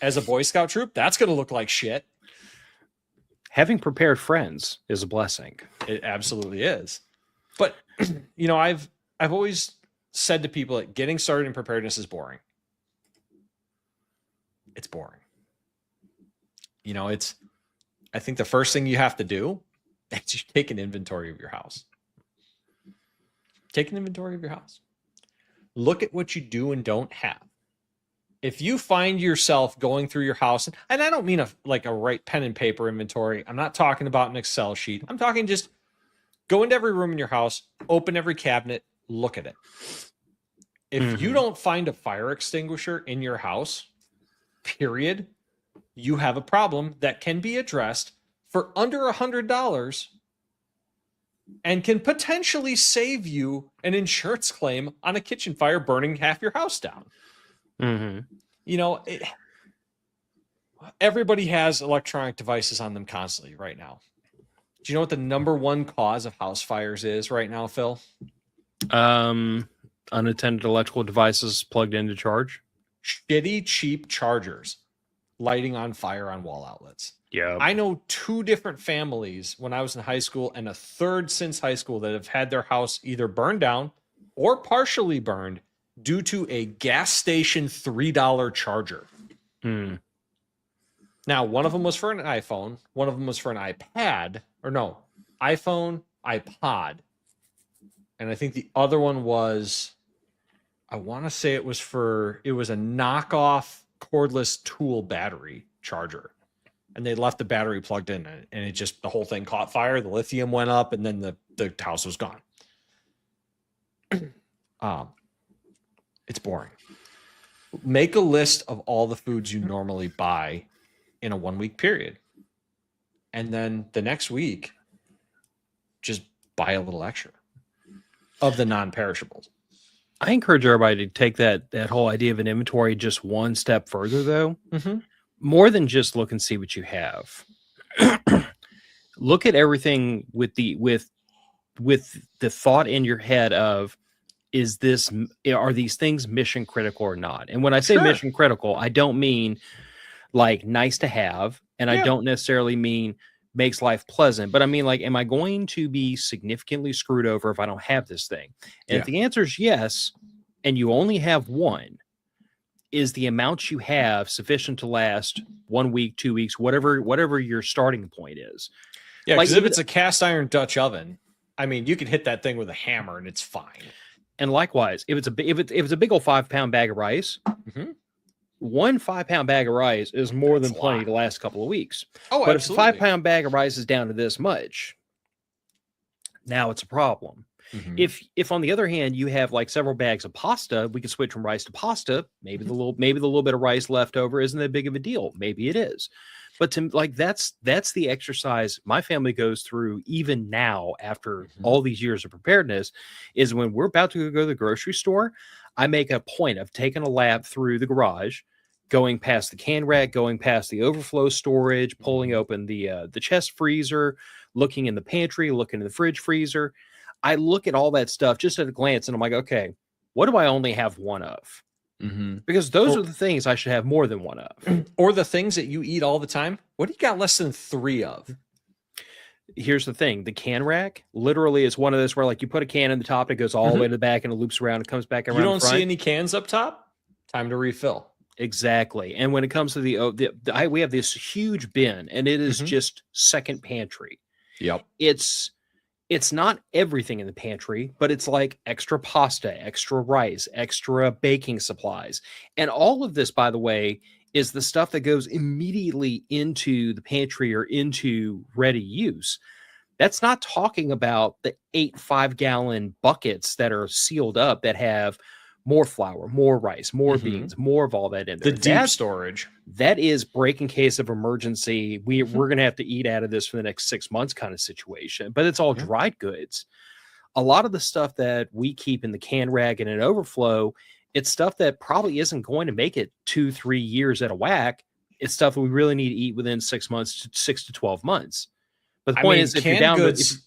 as a Boy Scout troop? That's going to look like shit. Having prepared friends is a blessing. It absolutely is. But you know, I've always said to people that getting started in preparedness is boring. It's boring. You know, I think the first thing you have to do is you take an inventory of your house. Take an inventory of your house. Look at what you do and don't have. If you find yourself going through your house, and I don't mean a write pen and paper inventory. I'm not talking about an Excel sheet. I'm talking just go into every room in your house, open every cabinet, look at it. If you don't find a fire extinguisher in your house, period, you have a problem that can be addressed for under $100 and can potentially save you an insurance claim on a kitchen fire burning half your house down. You know, everybody has electronic devices on them constantly right now. Do you know what the number one cause of house fires is right now, Phil? Unattended electrical devices plugged into charge. Shitty, cheap chargers lighting on fire on wall outlets. Yeah. I know 2 different families when I was in high school and a third since high school that have had their house either burned down or partially burned due to a gas station $3 charger. Now, one of them was for an iPhone. One of them was for an iPad. Or no, iPhone, iPod. And I think the other one was, I want to say it was a knockoff cordless tool battery charger. And they left the battery plugged in, and it just, the whole thing caught fire. The lithium went up, and then the house was gone. It's boring. Make a list of all the foods you normally buy in a 1-week period. And then the next week, just buy a little extra of the non-perishables. I encourage everybody to take that whole idea of an inventory just one step further, though. More than just look and see what you have. Look at everything with the thought in your head of, are these things mission critical or not? And when I say mission critical, I don't mean like nice to have, and I don't necessarily mean makes life pleasant, but I mean, like, am I going to be significantly screwed over if I don't have this thing? And if the answer is yes, and you only have one, is the amount you have sufficient to last 1 week, 2 weeks, whatever your starting point is? Yeah, because if it's a cast iron Dutch oven, I mean, you can hit that thing with a hammer and it's fine. And likewise, if it's a big old 5-pound bag of rice, 1 5-pound bag of rice is more than plenty to last a couple of weeks. Oh, but absolutely. If a 5-pound bag of rice is down to this much, now it's a problem. If on the other hand you have like several bags of pasta, we can switch from rice to pasta. Maybe the little bit of rice left over isn't that big of a deal. Maybe it is. But that's the exercise my family goes through even now after all these years of preparedness, is when we're about to go to the grocery store, I make a point of taking a lap through the garage, going past the can rack, going past the overflow storage, pulling open the chest freezer, looking in the pantry, looking in the fridge freezer. I look at all that stuff just at a glance and I'm like, okay, What do I only have one of? Mm-hmm. Because those are the things I should have more than one of. Or the things that you eat all the time. What do you got less than 3 of? Here's the thing. The can rack literally is one of those where like you put a can in the top, it goes all the way to the back and it loops around. It comes back around. You don't the front. see any cans up top? Time to refill. Exactly. And when it comes to we have this huge bin and it is just second pantry. Yep. It's not everything in the pantry, but it's like extra pasta, extra rice, extra baking supplies. And all of this, by the way, is the stuff that goes immediately into the pantry or into ready use. That's not talking about the 8 5-gallon buckets that are sealed up that have more flour, more rice, more beans, more of all that in there. The deep storage. That is break in case of emergency. We're going to have to eat out of this for the next 6 months kind of situation. But it's all dried goods. A lot of the stuff that we keep in the can rack and in overflow, it's stuff that probably isn't going to make it 2-3 years at a whack. It's stuff that we really need to eat within 6 months, 6 to 12 months. But the point is, if you're down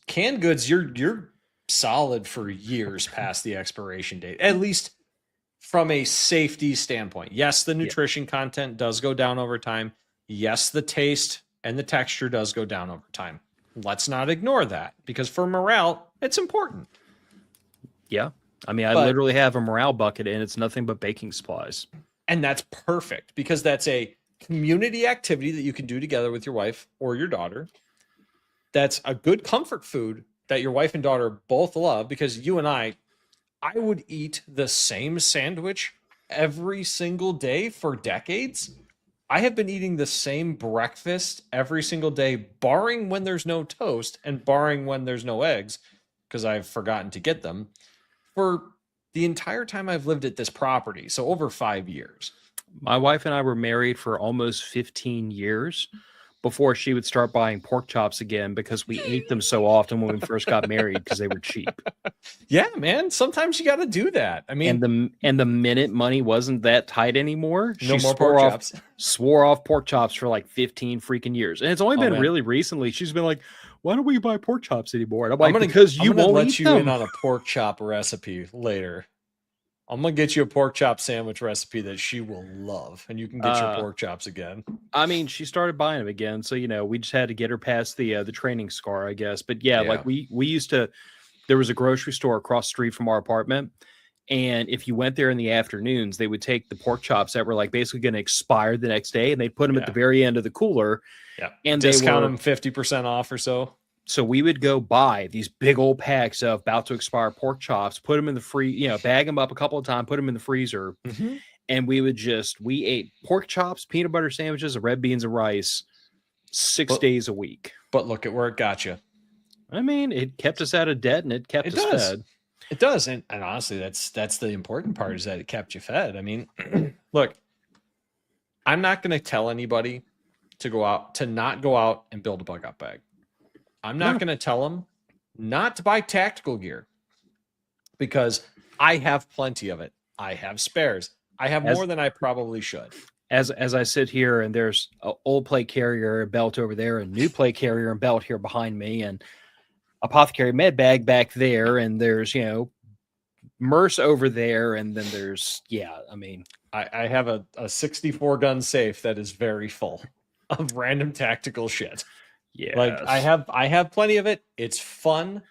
canned goods, you're solid for years past the expiration date, at least from a safety standpoint. Yes, the nutrition content does go down over time. Yes, the taste and the texture does go down over time. Let's not ignore that, because for morale, it's important. Yeah. I mean, I literally have a morale bucket and it's nothing but baking supplies. And that's perfect, because that's a community activity that you can do together with your wife or your daughter. That's a good comfort food that your wife and daughter both love, because you and I would eat the same sandwich every single day for decades. I have been eating the same breakfast every single day, barring when there's no toast and barring when there's no eggs, because I've forgotten to get them, for the entire time I've lived at this property. So over 5 years. My wife and I were married for almost 15 years before she would start buying pork chops again, because we ate them so often when we first got married because they were cheap. Yeah, man. Sometimes you got to do that. I mean, and the minute money wasn't that tight anymore, no more pork chops. Swore off pork chops for like 15 freaking years. And it's only been really recently she's been like, "Why don't we buy pork chops anymore?" And I'm like, "Because you won't let you in on a pork chop recipe later. I'm going to get you a pork chop sandwich recipe that she will love, and you can get your pork chops again." I mean, she started buying them again. So, we just had to get her past the training scar, I guess. But yeah, like we used to, there was a grocery store across the street from our apartment. And if you went there in the afternoons, they would take the pork chops that were like basically going to expire the next day, and they'd put them at the very end of the cooler. Yeah. And discount them 50% off or so. So we would go buy these big old packs of about to expire pork chops, put them in the bag them up a couple of times, put them in the freezer. And we ate pork chops, peanut butter sandwiches, and red beans and rice 6 days a week. But look at where it got you. I mean, it kept us out of debt and it kept us fed. It does. And honestly, that's the important part, is that it kept you fed. I mean, look, I'm not going to tell anybody to not go out and build a bug out bag. I'm not going to tell them not to buy tactical gear, because I have plenty of it. I have spares. I have more than I probably should. As I sit here, and there's an old plate carrier and belt over there, and new plate carrier and belt here behind me, and apothecary med bag back there, and there's MERS over there, and then there's I have a 64 gun safe that is very full of random tactical shit. Yeah, like I have plenty of it. It's fun,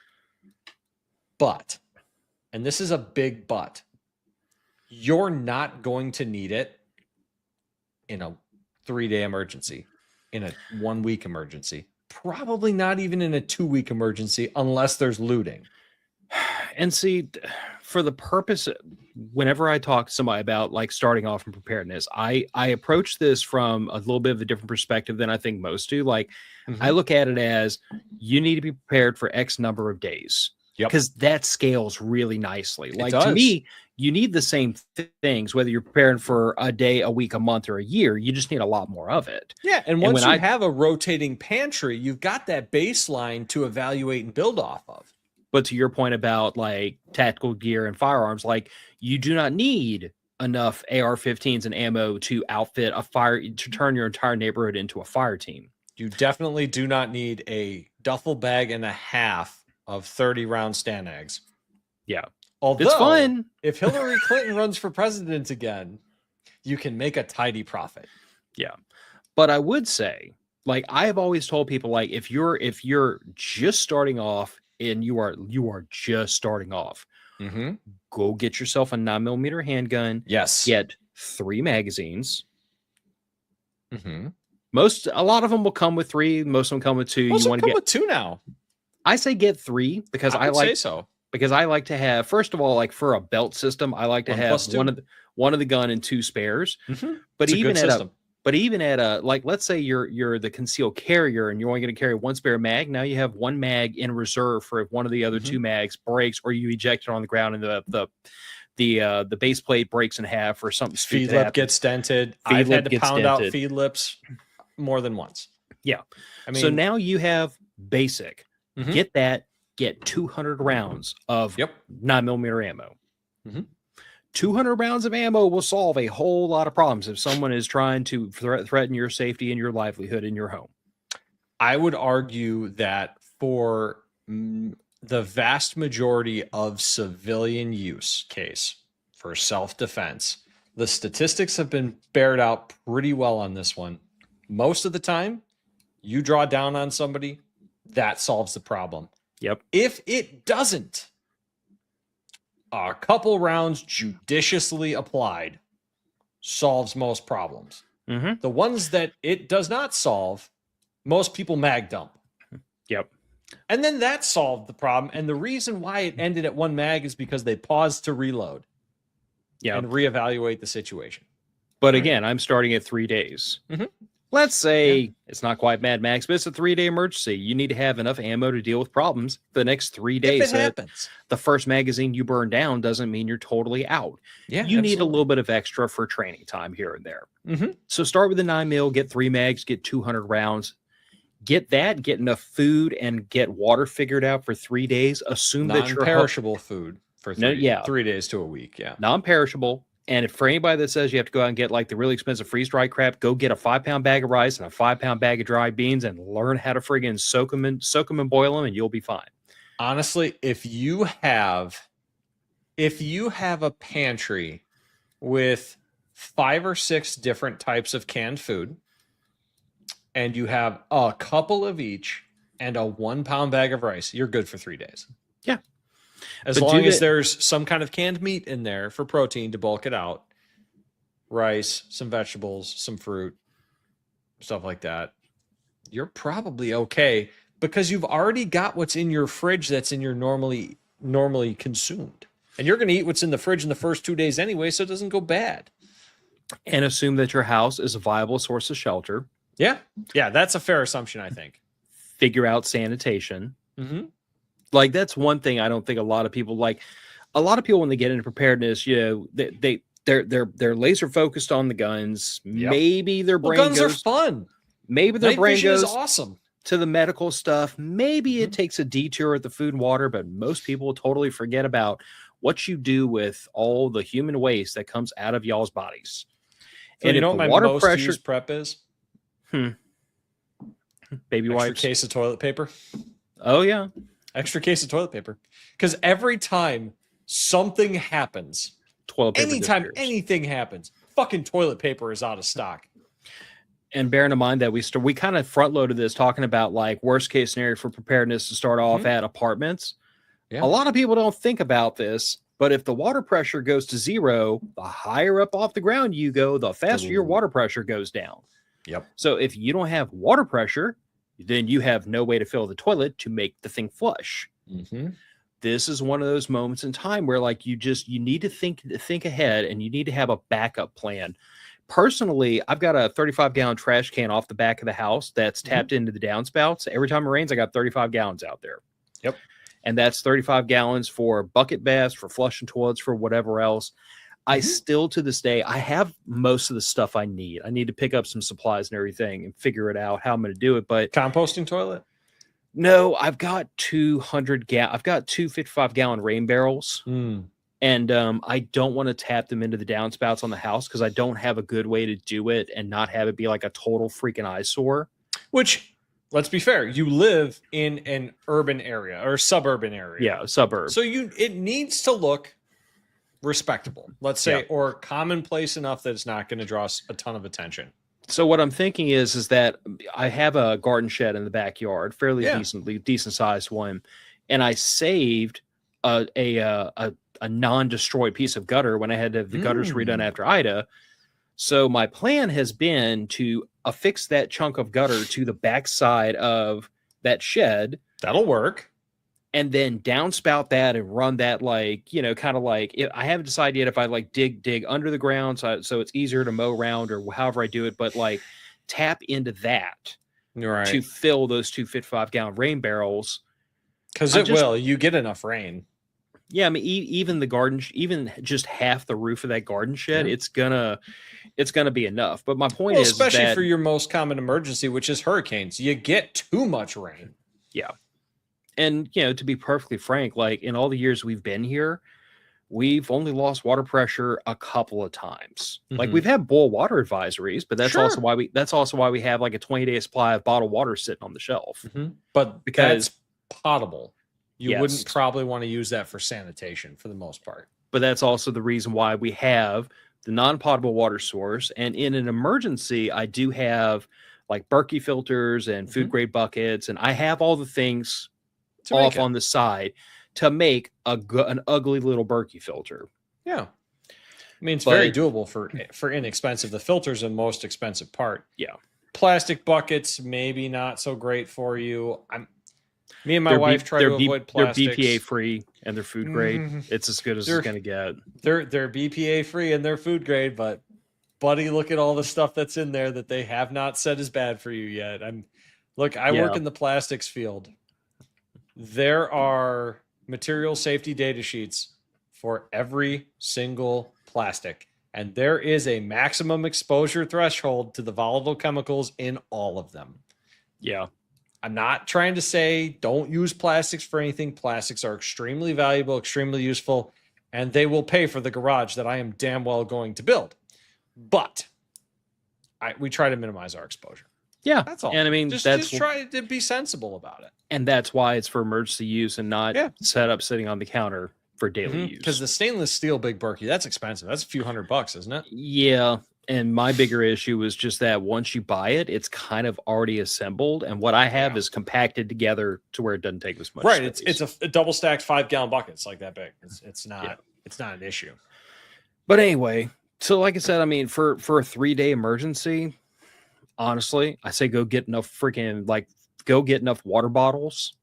but, and this is a big but, you're not going to need it in a 3-day emergency, in a 1-week emergency, probably not even in a 2-week emergency, unless there's looting. And see, for the purpose, whenever I talk to somebody about like starting off in preparedness, I approach this from a little bit of a different perspective than I think most do. Like, I look at it as you need to be prepared for X number of days, because that scales really nicely. Like, to me, you need the same things, whether you're preparing for a day, a week, a month, or a year. You just need a lot more of it. Yeah. And once you have a rotating pantry, you've got that baseline to evaluate and build off of. But to your point about like tactical gear and firearms, like, you do not need enough AR-15s and ammo to outfit to turn your entire neighborhood into a fire team. You definitely do not need a duffel bag and a half of 30 round Stanags. Yeah. Although, It's fun. if Hillary Clinton runs for president again, you can make a tidy profit. Yeah. But I would say, like, I have always told people, like, if you're just starting off and you are just starting off, go get yourself a 9mm handgun. Yes. Get 3 magazines. Mm-hmm. A lot of them will come with 3. Most of them come with 2. Most you want to get with 2 now. I say get 3 because I like say so. Because I like to have, first of all, like for a belt system, I like to have one of the gun and 2 spares. Mm-hmm. But even at a like, let's say you're the concealed carrier and you're only going to carry 1 spare mag. Now you have 1 mag in reserve for if one of the other 2 mags breaks or you eject it on the ground and the base plate breaks in half or something. Feed lip gets dented. I've had to pound out feed lips more than once. Yeah. I mean, so now you have basic. Get that. Get 200 rounds of 9mm ammo. 200 rounds of ammo will solve a whole lot of problems if someone is trying to threaten your safety and your livelihood in your home. I would argue that for the vast majority of civilian use case for self-defense, the statistics have been bared out pretty well on this one. Most of the time, you draw down on somebody, that solves the problem. Yep. If it doesn't, a couple rounds judiciously applied solves most problems. The ones that it does not solve, most people mag dump. Yep. And then that solved the problem. And the reason why it ended at 1 mag is because they paused to reload and reevaluate the situation. But again, I'm starting at 3 days. Let's say it's not quite Mad Max, but it's a 3-day emergency. You need to have enough ammo to deal with problems for the next 3 days. If it happens. The first magazine you burn down doesn't mean you're totally out. Yeah, you need a little bit of extra for training time here and there. So start with the 9mm, get 3 mags, get 200 rounds. Get that, get enough food, and get water figured out for 3 days. Assume that you're non-perishable food for 3 days to a week. Yeah, non-perishable. And if for anybody that says you have to go out and get like the really expensive freeze-dried crap, go get a 5-pound bag of rice and a 5-pound bag of dried beans and learn how to friggin' soak them and boil them, and you'll be fine. Honestly, if you have a pantry with 5 or 6 different types of canned food, and you have a couple of each and a 1-pound bag of rice, you're good for 3 days. Yeah. As long as there's some kind of canned meat in there for protein to bulk it out, rice, some vegetables, some fruit, stuff like that, you're probably okay because you've already got what's in your fridge that's in your normally consumed. And you're going to eat what's in the fridge in the first 2 days anyway, so it doesn't go bad. And assume that your house is a viable source of shelter. Yeah. Yeah, that's a fair assumption, I think. Figure out sanitation. Like, that's one thing I don't think a lot of people like. A lot of people, when they get into preparedness, you know, they're laser focused on the guns. Maybe their brain guns goes, are fun. Maybe their brain goes awesome to the medical stuff. Maybe it takes a detour at the food and water, but most people totally forget about what you do with all the human waste that comes out of y'all's bodies. So and you know what my water pressure used prep is? Baby wipes. Extra case of toilet paper. Oh yeah. Extra case of toilet paper. Because every time something happens, anytime anything happens, fucking toilet paper is out of stock. And bearing in mind that we kind of front loaded this talking about like worst case scenario for preparedness to start off at apartments. Yeah. A lot of people don't think about this, but if the water pressure goes to 0, the higher up off the ground you go, the faster your water pressure goes down. Yep. So if you don't have water pressure, then you have no way to fill the toilet to make the thing flush. This is one of those moments in time where like you need to think ahead, and you need to have a backup plan. Personally, I've got a 35-gallon trash can off the back of the house that's tapped into the downspouts. Every time it rains, I got 35 gallons out there. Yep. And that's 35 gallons for bucket baths, for flushing toilets, for whatever else. I still, to this day, I have most of the stuff I need. I need to pick up some supplies and everything and figure it out how I'm going to do it. But composting toilet? No, I've got 55-gallon rain barrels. And I don't want to tap them into the downspouts on the house because I don't have a good way to do it and not have it be like a total freaking eyesore. Which, let's be fair. You live in an urban area or suburban area. Yeah, suburb. So it needs to look respectable, let's say, or commonplace enough that it's not going to draw a ton of attention. So what I'm thinking is that I have a garden shed in the backyard, fairly decent sized one, and I saved a non-destroyed piece of gutter when I had to have the gutters redone after Ida. So my plan has been to affix that chunk of gutter to the backside of that shed. That'll work. And then downspout that and run that kind of like I haven't decided yet if I dig under the ground so it's easier to mow around or however I do it, but tap into that to fill those 2 55-gallon rain barrels. Because you get enough rain. Yeah, I mean, even the garden, even just half the roof of that garden shed, it's gonna be enough. But my point is, especially for your most common emergency, which is hurricanes, you get too much rain. Yeah. And, to be perfectly frank, in all the years we've been here, we've only lost water pressure a couple of times. We've had boil water advisories, but that's also why we have a 20-day supply of bottled water sitting on the shelf. But because that's potable, you wouldn't probably want to use that for sanitation for the most part. But that's also the reason why we have the non-potable water source. And in an emergency, I do have Berkey filters and food grade buckets, and I have all the things off on the side to make an ugly little Berkey filter. Yeah. I mean, it's very doable for inexpensive. The filter's the most expensive part. Yeah. Plastic buckets, maybe not so great for you. Me and my wife try to avoid plastics. They're BPA free and they're food grade. It's as good as it's going to get. They're BPA free and they're food grade, but buddy, look at all the stuff that's in there that they have not said is bad for you yet. I work in the plastics field. There are material safety data sheets for every single plastic, and there is a maximum exposure threshold to the volatile chemicals in all of them. Yeah. I'm not trying to say don't use plastics for anything. Plastics are extremely valuable, extremely useful, and they will pay for the garage that I am damn well going to build. But we try to minimize our exposure. Yeah, that's all. And I mean, just try to be sensible about it. And that's why it's for emergency use and not set up sitting on the counter for daily use. Because the stainless steel Big Berkey, that's expensive. That's a few $100, isn't it? Yeah. And my bigger issue was just that once you buy it, it's kind of already assembled. And what I have is compacted together to where it doesn't take as much space. It's a double stacked 5-gallon bucket. It's like that big. It's not an issue. But anyway, so like I said, I mean, for a 3-day emergency, honestly, I say go get enough water bottles.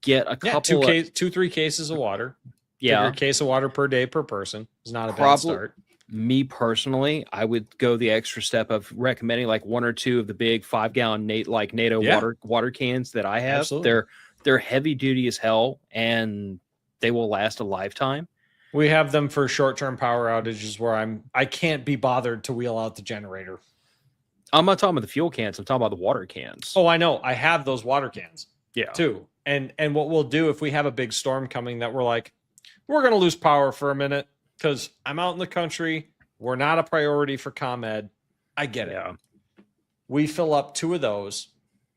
Get a couple 2-3 cases of water. Yeah. A case of water per day per person is not a bad start. Me personally, I would go the extra step of recommending 1 or 2 of the big 5-gallon NATO water cans that I have. Absolutely. They're heavy duty as hell and they will last a lifetime. We have them for short-term power outages where I can't be bothered to wheel out the generator. I'm not talking about the fuel cans. I'm talking about the water cans. Oh, I know. I have those water cans. Yeah. Too. And what we'll do if we have a big storm coming that we're going to lose power for a minute because I'm out in the country. We're not a priority for ComEd. I get it. Yeah. We fill up 2 of those.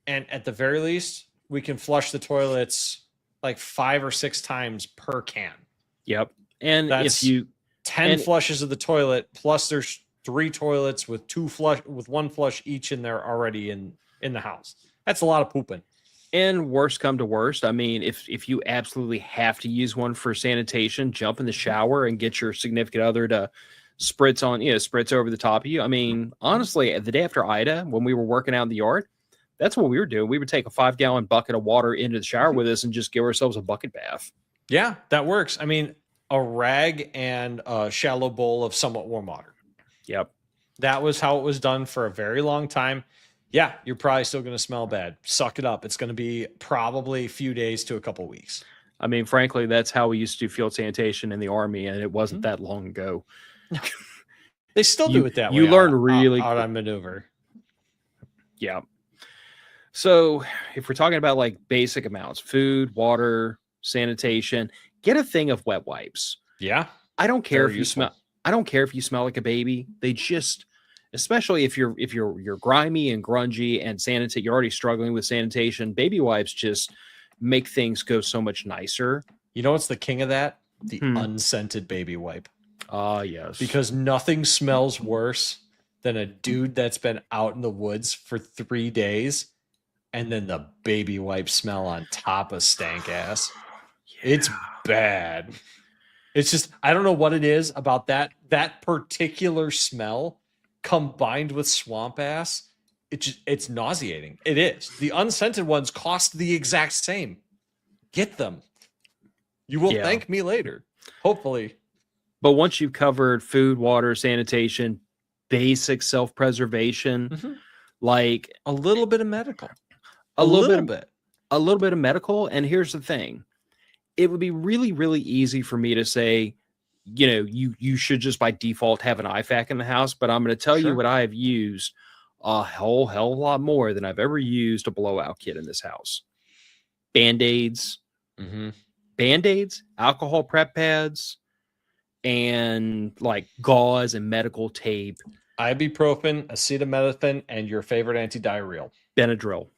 And at the very least, we can flush the toilets 5 or 6 times per can. Yep. And that's 10 flushes of the toilet, plus there's 3 toilets with 1 flush each in there already in the house. That's a lot of pooping. And worst come to worst, I mean, if you absolutely have to use one for sanitation, jump in the shower and get your significant other to spritz over the top of you. I mean, honestly, the day after Ida, when we were working out in the yard, that's what we were doing. We would take a 5-gallon bucket of water into the shower with us and just give ourselves a bucket bath. Yeah, that works. I mean, a rag and a shallow bowl of somewhat warm water. Yep. That was how it was done for a very long time. Yeah, you're probably still going to smell bad. Suck it up. It's going to be probably a few days to a couple weeks. I mean, frankly, that's how we used to do field sanitation in the Army, and it wasn't that long ago. They still do it that way. You learn really out on maneuver. Yeah. So if we're talking about basic amounts, food, water, sanitation, get a thing of wet wipes. Yeah. I don't care if you smell like a baby. They just, especially if you're grimy and grungy and sanitate, you're already struggling with sanitation. Baby wipes just make things go so much nicer. You know what's the king of that? The Hmm. unscented baby wipe. Ah, yes. Because nothing smells worse than a dude that's been out in the woods for 3 days and then the baby wipe smell on top of stank ass. Yeah. It's bad. It's just, I don't know what it is about that particular smell combined with swamp ass. It's nauseating. It is. The unscented ones cost the exact same. Get them. You will thank me later. Hopefully. But once you've covered food, water, sanitation, basic self-preservation, like a little bit of medical, a little bit of medical. And here's the thing. It would be really, really easy for me to say, you should just by default have an IFAC in the house. But I'm going to tell you what I have used a hell of a lot more than I've ever used a blowout kit in this house. Band-Aids, alcohol prep pads, and like gauze and medical tape. Ibuprofen, acetaminophen, and your favorite anti-diarrheal. Benadryl.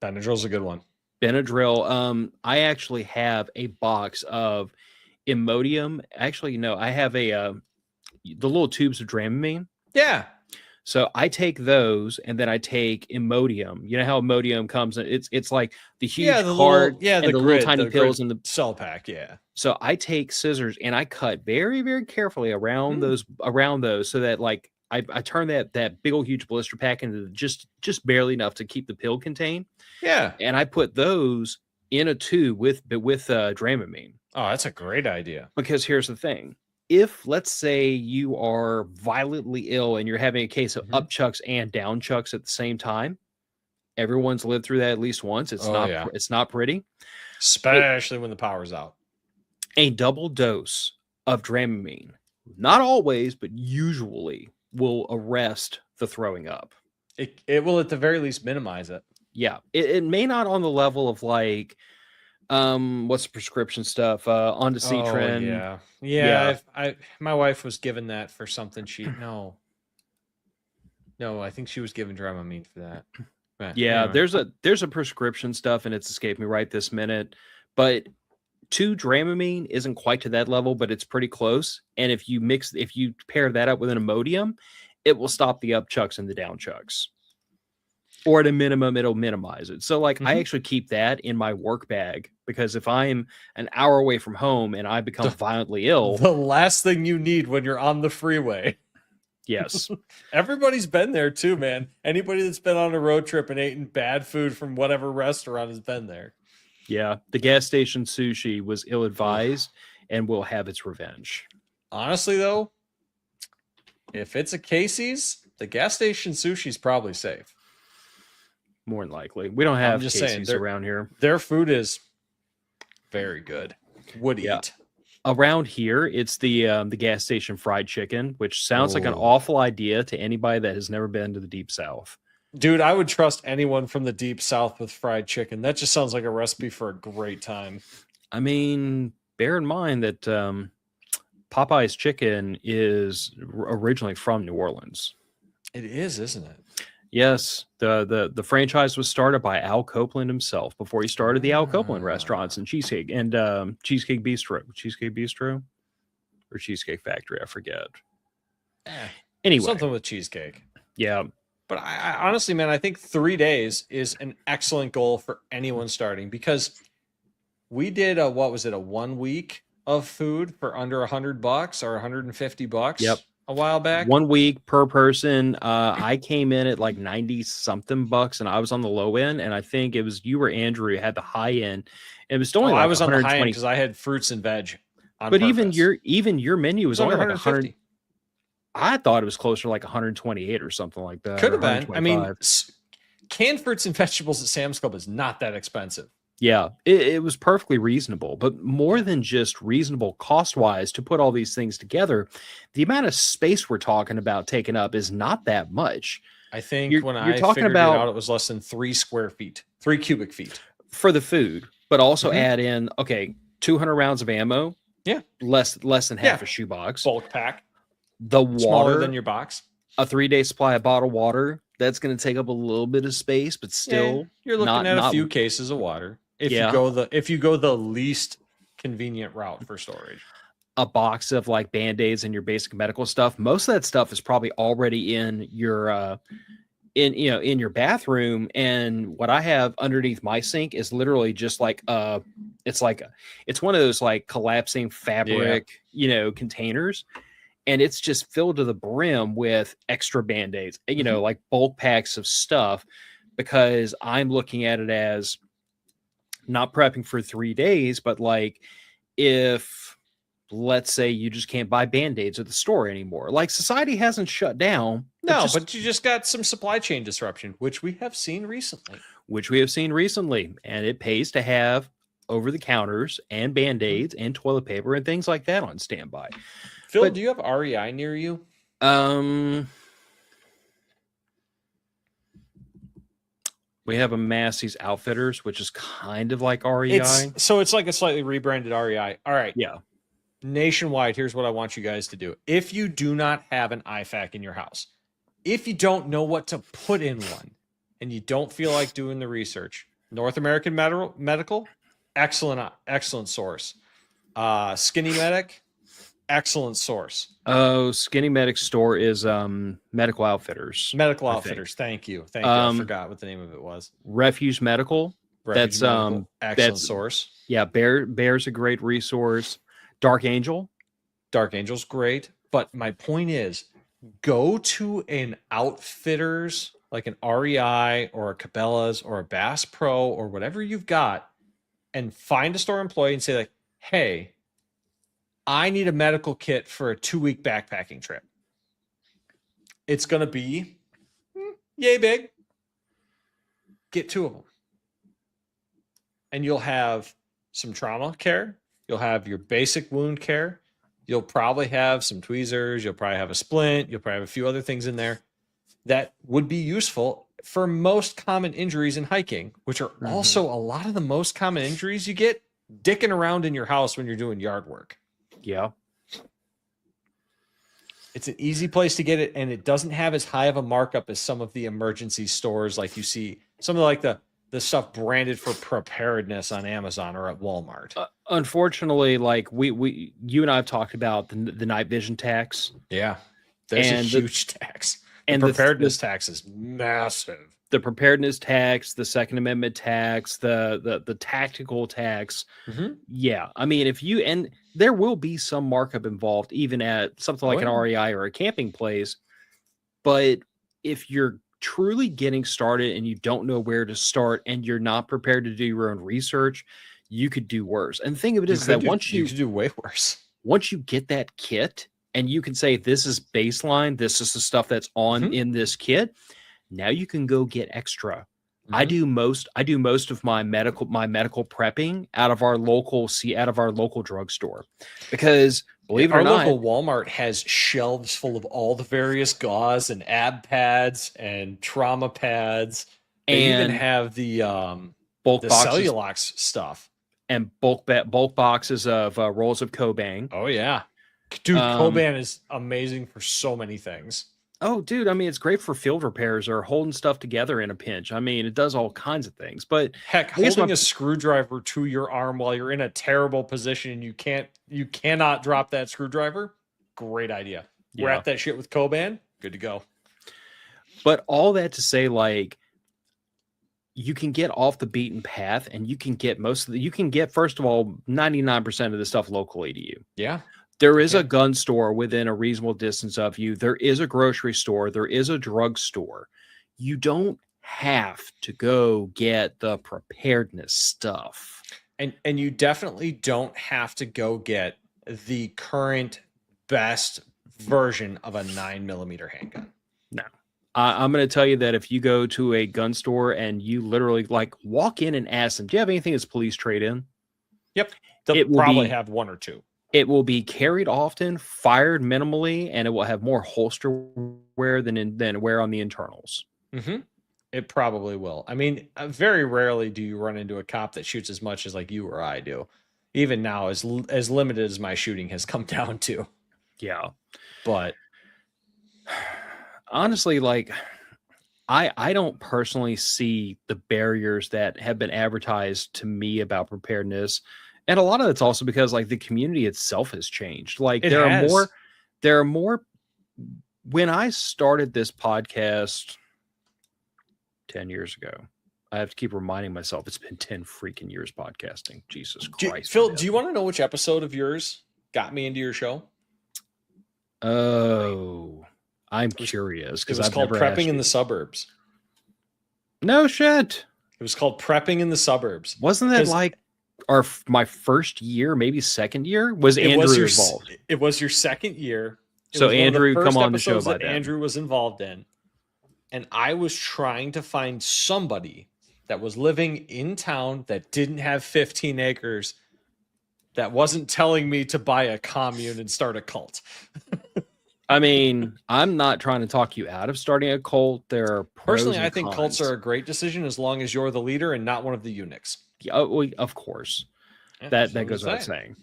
Benadryl's a good one. Benadryl. I actually have a box of Imodium. Actually, no, I have the little tubes of Dramamine. Yeah. So I take those, and then I take Imodium. You know how Imodium comes? It's like the huge card, and the little tiny pills in the cell pack. Yeah. So I take scissors and I cut very, very carefully around those, so that like I turn that big old huge blister pack into just barely enough to keep the pill contained. Yeah. And I put those in a tube with Dramamine. Oh, that's a great idea. Because here's the thing. If, let's say, you are violently ill and you're having a case of upchucks and downchucks at the same time, everyone's lived through that at least once. It's not pretty. Especially when the power's out. A double dose of Dramamine, not always, but usually, will arrest the throwing up. It will at the very least minimize it. Yeah. It may not on the level of like, what's the prescription stuff? Ondansetron. Yeah. My wife was given that for something no, I think she was given Dramamine for that. But yeah, anyway. there's a prescription stuff, and it's escaped me right this minute. But 2 Dramamine isn't quite to that level, but it's pretty close. And if you pair that up with an Imodium, it will stop the upchucks and the downchucks. Or at a minimum, it'll minimize it. So like I actually keep that in my work bag, because if I'm an hour away from home and I become violently ill, the last thing you need when you're on the freeway. Yes. Everybody's been there too, man. Anybody that's been on a road trip and eaten bad food from whatever restaurant has been there. Yeah. The gas station sushi was ill-advised and will have its revenge. Honestly, though, if it's a Casey's, the gas station sushi is probably safe. More than likely. We don't have Casey's around here. Their food is very good. Would eat. Around here, it's the gas station fried chicken, which sounds like an awful idea to anybody that has never been to the Deep South. Dude, I would trust anyone from the Deep South with fried chicken. That just sounds like a recipe for a great time. I mean, bear in mind that Popeye's chicken is originally from New Orleans. It is, isn't it? Yes, the franchise was started by Al Copeland himself before he started the Al Copeland restaurants and Cheesecake Bistro or Cheesecake Factory, I forget. Anyway, something with cheesecake. Yeah, but I honestly, man, I think 3 days is an excellent goal for anyone starting, because we did a 1 week of food for under $100 or $150. Yep. A while back. 1 week per person. I came in at like 90 something bucks, and I was on the low end. And I think it was you or Andrew who had the high end. It was only I was on the high end because I had fruits and veg. But purpose. even your menu was only like 100. I thought it was closer to like 128 or something like that. Could have been. I mean, canned fruits and vegetables at Sam's Club is not that expensive. Yeah, it was perfectly reasonable, but more than just reasonable cost-wise to put all these things together, the amount of space we're talking about taking up is not that much. I think when I figured it out, it was less than 3 cubic feet. For the food, but also add in, 200 rounds of ammo. Yeah. Less than half a shoebox. Bulk pack. The water. Smaller than your box. a 3-day supply of bottled water, that's going to take up a little bit of space, but still you're looking at a not few cases of water if you yeah, go the least convenient route for storage. a box of like Band-Aids and your basic medical stuff. Most of that stuff is probably already in your in your bathroom, and what I have underneath my sink is literally just like it's one of those like collapsing fabric containers, and it's just filled to the brim with extra Band-Aids, like bulk packs of stuff, because I'm looking at it as not prepping for 3 days, but like if, let's say, you just can't buy Band-Aids at the store anymore, like society hasn't shut down. No, but you just got some supply chain disruption, which we have seen recently. And it pays to have over the counters and Band-Aids and toilet paper and things like that on standby. Phil, do you have REI near you? We have a Massey's Outfitters, which is kind of like REI. It's like a slightly rebranded REI. All right. Yeah. Nationwide, here's what I want you guys to do. If you do not have an IFAC in your house, if you don't know what to put in one, and you don't feel like doing the research, North American Medical, excellent source. Skinny Medic, excellent source. Oh, Skinny Medic store is Medical Outfitters. Medical Outfitters. Thank you. I forgot what the name of it was. Refuge Medical. Excellent source. Yeah, Bear's a great resource. Dark Angel's great. But my point is, go to an Outfitters like an REI or a Cabela's or a Bass Pro or whatever you've got, and find a store employee and say like, hey, I need a medical kit for a 2-week backpacking trip. It's going to be yay big. Get 2 of them. And you'll have some trauma care. You'll have your basic wound care. You'll probably have some tweezers. You'll probably have a splint. You'll probably have a few other things in there that would be useful for most common injuries in hiking, which are also a lot of the most common injuries you get dicking around in your house when you're doing yard work. Yeah. It's an easy place to get it, and it doesn't have as high of a markup as some of the emergency stores like you see. Some of like the stuff branded for preparedness on Amazon or at Walmart. Unfortunately, like you and I have talked about the night vision tax. Yeah. There's a huge tax. And the preparedness tax is massive. The preparedness tax, the Second Amendment tax, the tactical tax. Yeah. I mean, and there will be some markup involved, even at something like an REI or a camping place. But if you're truly getting started and you don't know where to start and you're not prepared to do your own research, you could do worse. And the thing of it is that once you could do way worse. Once you get that kit and you can say, this is baseline, this is the stuff that's on in this kit, now you can go get extra. I do most of my medical prepping out of our local drugstore, because believe it or not, our local Walmart has shelves full of all the various gauze and ab pads and trauma pads. They even have the bulk boxes, Cellulox stuff, and bulk boxes of rolls of Coban. Oh yeah, dude, Coban is amazing for so many things. Oh, dude, I mean, it's great for field repairs or holding stuff together in a pinch. I mean, it does all kinds of things. But heck, holding a screwdriver to your arm while you're in a terrible position and you cannot drop that screwdriver, great idea. Yeah. Wrap that shit with Coban, good to go. But all that to say, like, you can get off the beaten path, and you can get first of all, 99% of the stuff locally to you. Yeah. There is a gun store within a reasonable distance of you. There is a grocery store. There is a drugstore. You don't have to go get the preparedness stuff. And you definitely don't have to go get the current best version of a 9mm handgun. No. I'm going to tell you that if you go to a gun store and you literally like walk in and ask them, do you have anything that's police trade-in? Yep. They'll probably have one or two. It will be carried often, fired minimally, and it will have more holster wear than wear on the internals. It probably will. I mean, very rarely do you run into a cop that shoots as much as like you or I do. Even now, as limited as my shooting has come down to. Yeah. But honestly, like, I don't personally see the barriers that have been advertised to me about preparedness. And a lot of it's also because like the community itself has changed. Like It has. there are more when I started this podcast 10 years ago. I have to keep reminding myself it's been 10 freaking years podcasting. Jesus Christ. Phil, do you want to know which episode of yours got me into your show? Oh, I'm curious It because was I've called never asked Prepping in you. the Suburbs. No shit. It was called Prepping in the Suburbs. Wasn't that like my first year, maybe second year? Was Andrew involved? It was your second year. So Andrew, come on the show that by then. Andrew was involved in. And I was trying to find somebody that was living in town that didn't have 15 acres that wasn't telling me to buy a commune and start a cult. I mean, I'm not trying to talk you out of starting a cult. There are personally, I think cults are a great decision as long as you're the leader and not one of the eunuchs. Yeah, of course. Yeah, that goes without saying.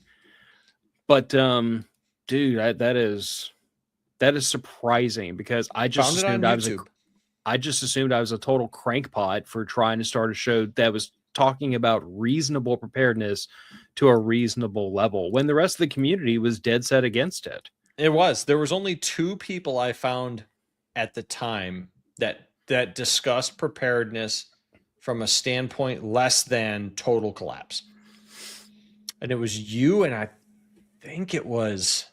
But dude, that is surprising because I just assumed I was a total crankpot for trying to start a show that was talking about reasonable preparedness to a reasonable level when the rest of the community was dead set against it. It was. There was only 2 people I found at the time that discussed preparedness from a standpoint less than total collapse. And it was you, and I think it was...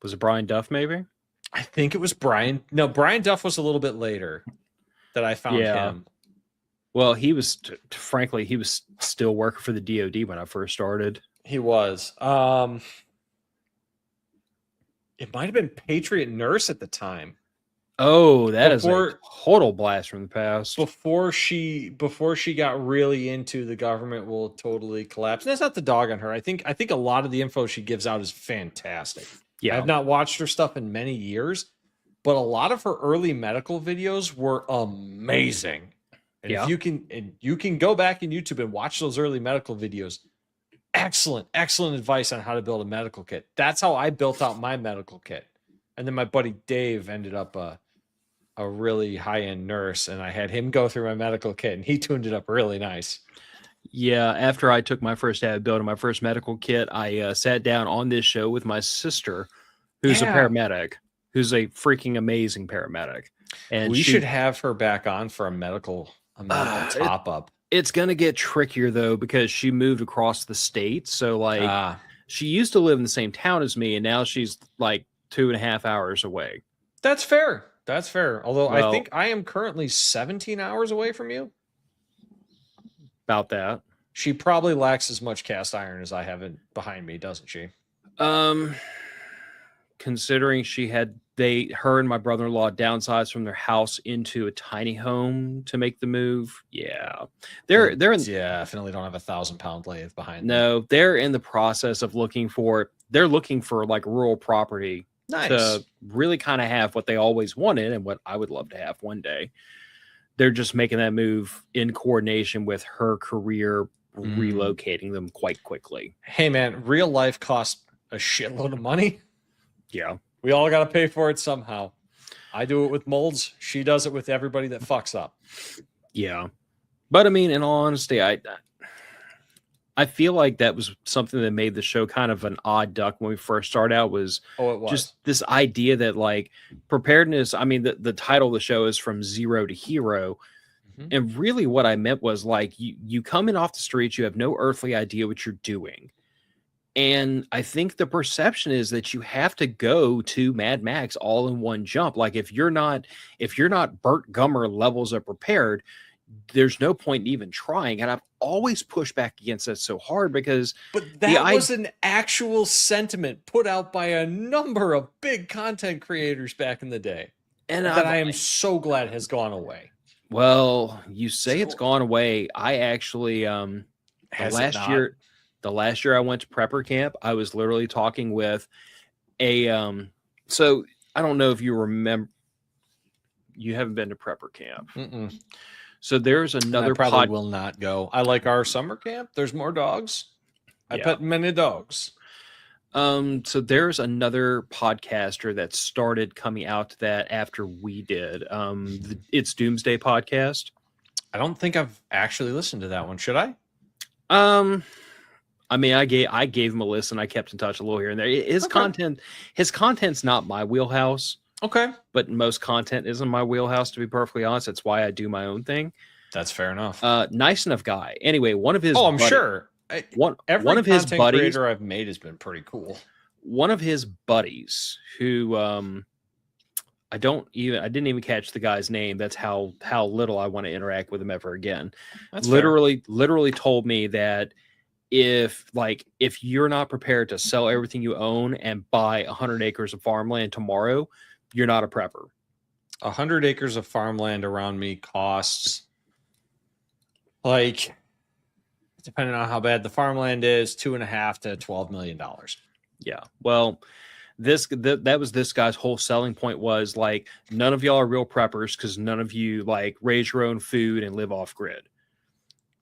Was it Brian Duff, maybe? I think it was Brian. No, Brian Duff was a little bit later that I found him. Well, he was, frankly, he was still working for the DOD when I first started. He was. It might have been Patriot Nurse at the time. Oh, that is a total blast from the past. Before she got really into the government will totally collapse. And that's not the dog on her. I think a lot of the info she gives out is fantastic. Yeah. I have not watched her stuff in many years, but a lot of her early medical videos were amazing. And if you can go back in YouTube and watch those early medical videos, excellent advice on how to build a medical kit. That's how I built out my medical kit. And then my buddy Dave ended up a really high-end nurse, and I had him go through my medical kit, and he tuned it up really nice. Yeah, after I took my first stab at building my first medical kit, I sat down on this show with my sister, who's a paramedic, who's a freaking amazing paramedic. And we should have her back on for a medical top-up. It's going to get trickier, though, because she moved across the state. So, like, she used to live in the same town as me, and now she's, like, 2.5 hours away. That's fair. Although I think I am currently 17 hours away from you. About that. She probably lacks as much cast iron as I have behind me, doesn't she? Considering her and my brother-in-law downsized from their house into a tiny home to make the move. Yeah. They're definitely don't have 1,000-pound lathe behind them. No, they're in the process of looking for like rural property. Nice. To really kind of have what they always wanted and what I would love to have one day. They're just making that move in coordination with her career, relocating them quite quickly. Hey, man, real life costs a shitload of money. Yeah. We all got to pay for it somehow. I do it with molds. She does it with everybody that fucks up. Yeah. But I mean, in all honesty, I feel like that was something that made the show kind of an odd duck when we first started out was just this idea that like preparedness. I mean, the title of the show is From Zero to Hero. Mm-hmm. And really what I meant was like, you come in off the streets, you have no earthly idea what you're doing. And I think the perception is that you have to go to Mad Max all in one jump. Like if you're not Burt Gummer levels of prepared, there's no point in even trying. And I've always pushed back against that so hard because that was an actual sentiment put out by a number of big content creators back in the day. And that I am so glad has gone away. Well, you say it's gone away. I actually the last year I went to prepper camp, I was literally talking with so I don't know if you remember, you haven't been to prepper camp. Mm-mm. So there's another. I probably will not go. I like our summer camp. There's more dogs. I pet many dogs. So there's another podcaster that started coming out to that after we did. It's Doomsday Podcast. I don't think I've actually listened to that one. Should I? I mean, I gave him a listen. I kept in touch a little here and there. His content's not my wheelhouse. Okay. But most content isn't my wheelhouse, to be perfectly honest. That's why I do my own thing. That's fair enough. Nice enough guy. Anyway, one of his I'm sure. One of his buddies creator I've made has been pretty cool. One of his buddies who I didn't even catch the guy's name. That's how little I want to interact with him ever again. That's literally told me that if you're not prepared to sell everything you own and buy 100 acres of farmland tomorrow, you're not a prepper. 100 acres of farmland around me costs, like, depending on how bad the farmland is, $2.5 to $12 million. Yeah. Well, that was this guy's whole selling point was like, none of y'all are real preppers because none of you like raise your own food and live off grid.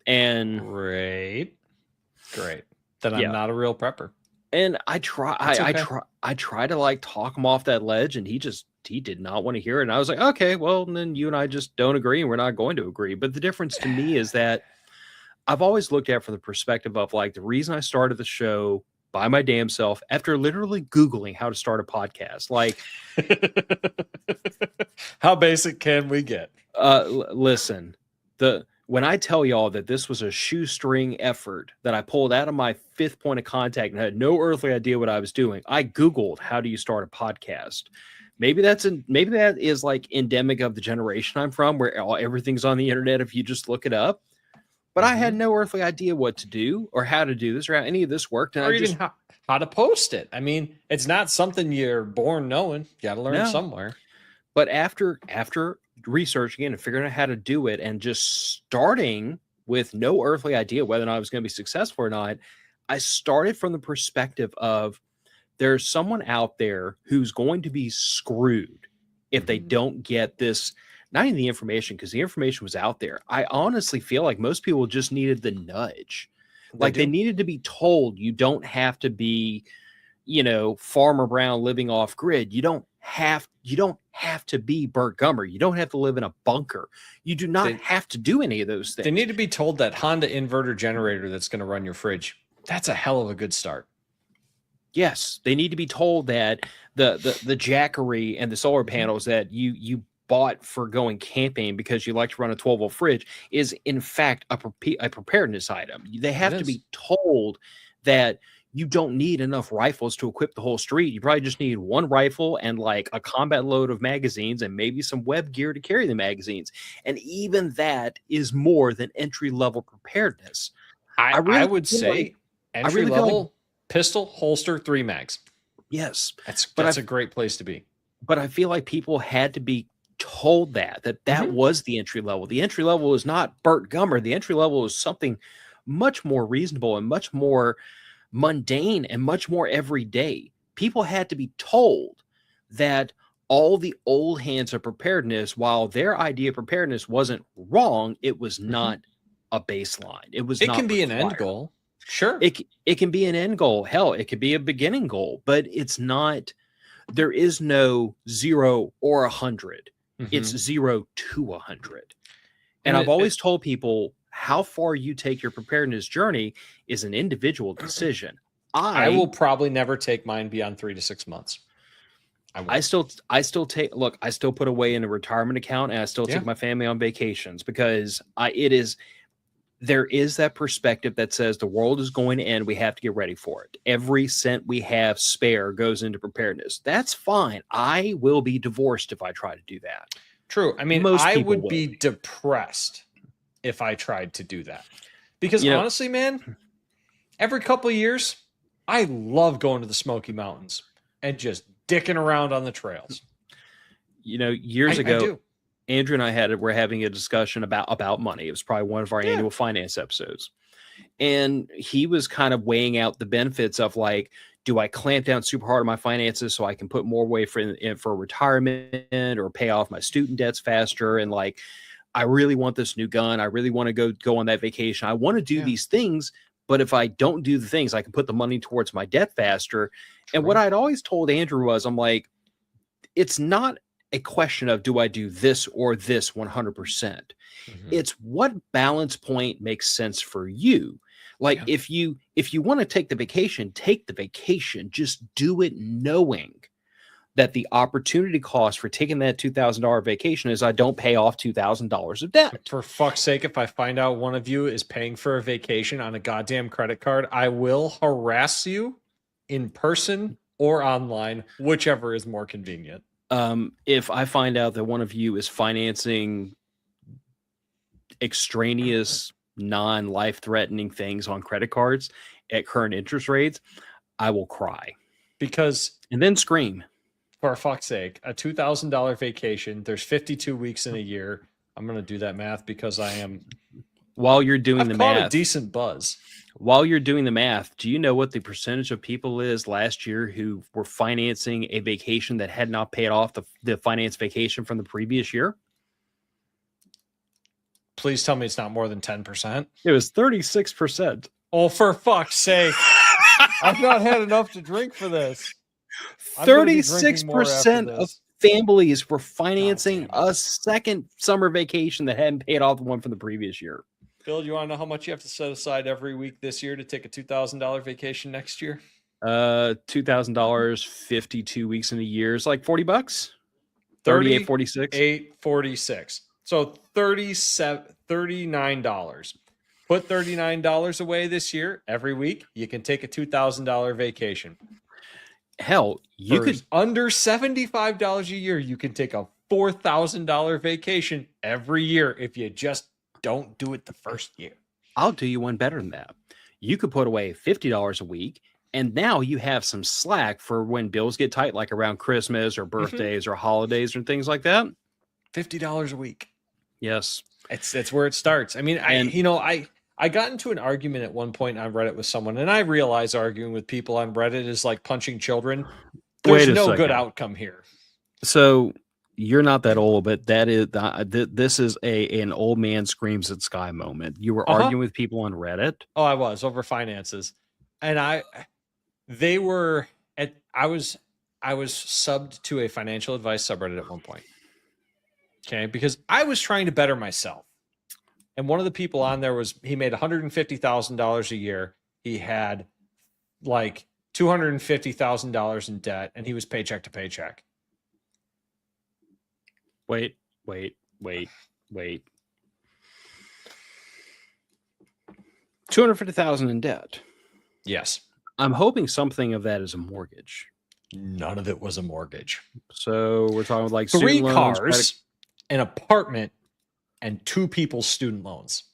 And great. Then I'm not a real prepper. And I try to like talk him off that ledge, and he did not want to hear it. And I was like, okay, well, then you and I just don't agree, and we're not going to agree. But the difference to me is that I've always looked at it from the perspective of like the reason I started the show by my damn self after literally Googling how to start a podcast. Like, how basic can we get? Listen, when I tell y'all that this was a shoestring effort that I pulled out of my fifth point of contact and had no earthly idea what I was doing, I Googled how do you start a podcast. Maybe that is like endemic of the generation I'm from, where everything's on the internet if you just look it up. But I had no earthly idea what to do or how to do this or how any of this worked. And how to post it. I mean, it's not something you're born knowing. You got to learn somewhere. But after researching it and figuring out how to do it and just starting with no earthly idea whether or not I was going to be successful or not, I started from the perspective of there's someone out there who's going to be screwed if they don't get this, not even the information, because the information was out there. I honestly feel like most people just needed the nudge. They needed to be told you don't have to be, Farmer Brown living off grid. You don't have to be Burt Gummer. You don't have to live in a bunker. You do not have to do any of those things. They need to be told that Honda inverter generator that's going to run your fridge, that's a hell of a good start. Yes, they need to be told that the Jackery and the solar panels that you bought for going camping because you like to run a 12-volt fridge is in fact a preparedness item. They have to be told that you don't need enough rifles to equip the whole street. You probably just need one rifle and like a combat load of magazines and maybe some web gear to carry the magazines. And even that is more than entry-level preparedness. I would say entry-level pistol, holster, 3 mags. Yes. That's a great place to be. But I feel like people had to be told that was the entry level. The entry level is not Burt Gummer. The entry level is something much more reasonable and much more mundane and much more everyday. People had to be told that all the old hands of preparedness, while their idea of preparedness wasn't wrong, it was not a baseline. It can be an end goal. Sure. It can be an end goal. Hell, it could be a beginning goal, but it's not. There is no 0 or 100. It's 0 to 100. And I've always told people how far you take your preparedness journey is an individual decision. I will probably never take mine beyond 3 to 6 months. I still put away in a retirement account, and I still take my family on vacations because there is that perspective that says the world is going to end. We have to get ready for it. Every cent we have spare goes into preparedness. That's fine. I will be divorced if I try to do that. True. I mean, I would be depressed if I tried to do that. Because honestly, man, every couple of years, I love going to the Smoky Mountains and just dicking around on the trails. Years ago, Andrew and I were having a discussion about money. It was probably one of our annual finance episodes. And he was kind of weighing out the benefits of like, do I clamp down super hard on my finances so I can put more away for retirement or pay off my student debts faster? And like, I really want this new gun. I really want to go on that vacation. I want to do these things, But if I don't do the things, I can put the money towards my debt faster. And what I'd always told Andrew was, I'm like, it's not a question of do I do this or this 100%. It's what balance point makes sense for you. Like if you want to take the vacation, take the vacation. Just do it knowing that the opportunity cost for taking that $2,000 vacation is I don't pay off $2,000 of debt. For fuck's sake, if I find out one of you is paying for a vacation on a goddamn credit card, I will harass you in person or online, whichever is more convenient. If I find out that one of you is financing extraneous, non-life-threatening things on credit cards at current interest rates, I will cry. And then scream. For fuck's sake, a $2,000 vacation, there's 52 weeks in a year. I'm going to do that math because I am... While you're doing the math... a decent buzz. While you're doing the math, do you know what the percentage of people is last year who were financing a vacation that had not paid off the finance vacation from the previous year? Please tell me it's not more than 10%. It was 36%. Oh, for fuck's sake. I've not had enough to drink for this. 36% of families were financing a second summer vacation that hadn't paid off the one from the previous year. Phil, you want to know how much you have to set aside every week this year to take a $2,000 vacation next year? $2,000, 52 weeks in a year is like $40. 38.46. $8.46. So $39. Put $39 away this year. Every week, you can take a $2,000 vacation. Hell, you could under $75 a year. You can take a $4,000 vacation every year if you just don't do it the first year. I'll do you one better than that. You could put away $50 a week, and now you have some slack for when bills get tight, like around Christmas or birthdays or holidays or things like that. $50 a week. Yes, it's where it starts. I mean, I got into an argument at one point on Reddit with someone, and I realize arguing with people on Reddit is like punching children. There's no good outcome here. So you're not that old, but that is this is an old man screams at sky moment. You were arguing with people on Reddit. Oh, I was over finances, and I was subbed to a financial advice subreddit at one point. Okay, because I was trying to better myself. And one of the people on there he made $150,000 a year. He had like $250,000 in debt, and he was paycheck to paycheck. Wait. $250,000 in debt. Yes. I'm hoping something of that is a mortgage. None of it was a mortgage. So we're talking like 3 cars, an apartment, and 2 people's student loans.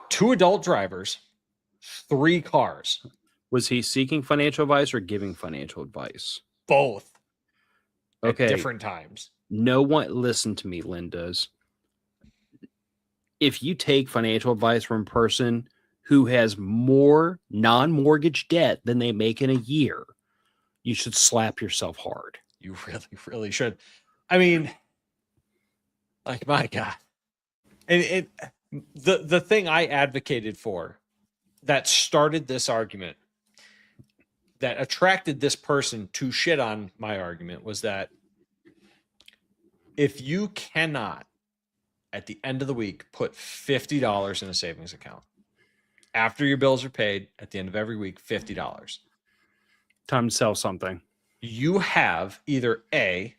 2 adult drivers, 3 cars. Was he seeking financial advice or giving financial advice? Both. Okay. At different times. No one, listen to me, Linda's. If you take financial advice from a person who has more non-mortgage debt than they make in a year, you should slap yourself hard. You really, really should. I mean, like, my God. And the thing I advocated for that started this argument, that attracted this person to shit on my argument, was that if you cannot, at the end of the week, put $50 in a savings account, after your bills are paid, at the end of every week, $50. Time to sell something. You have either A,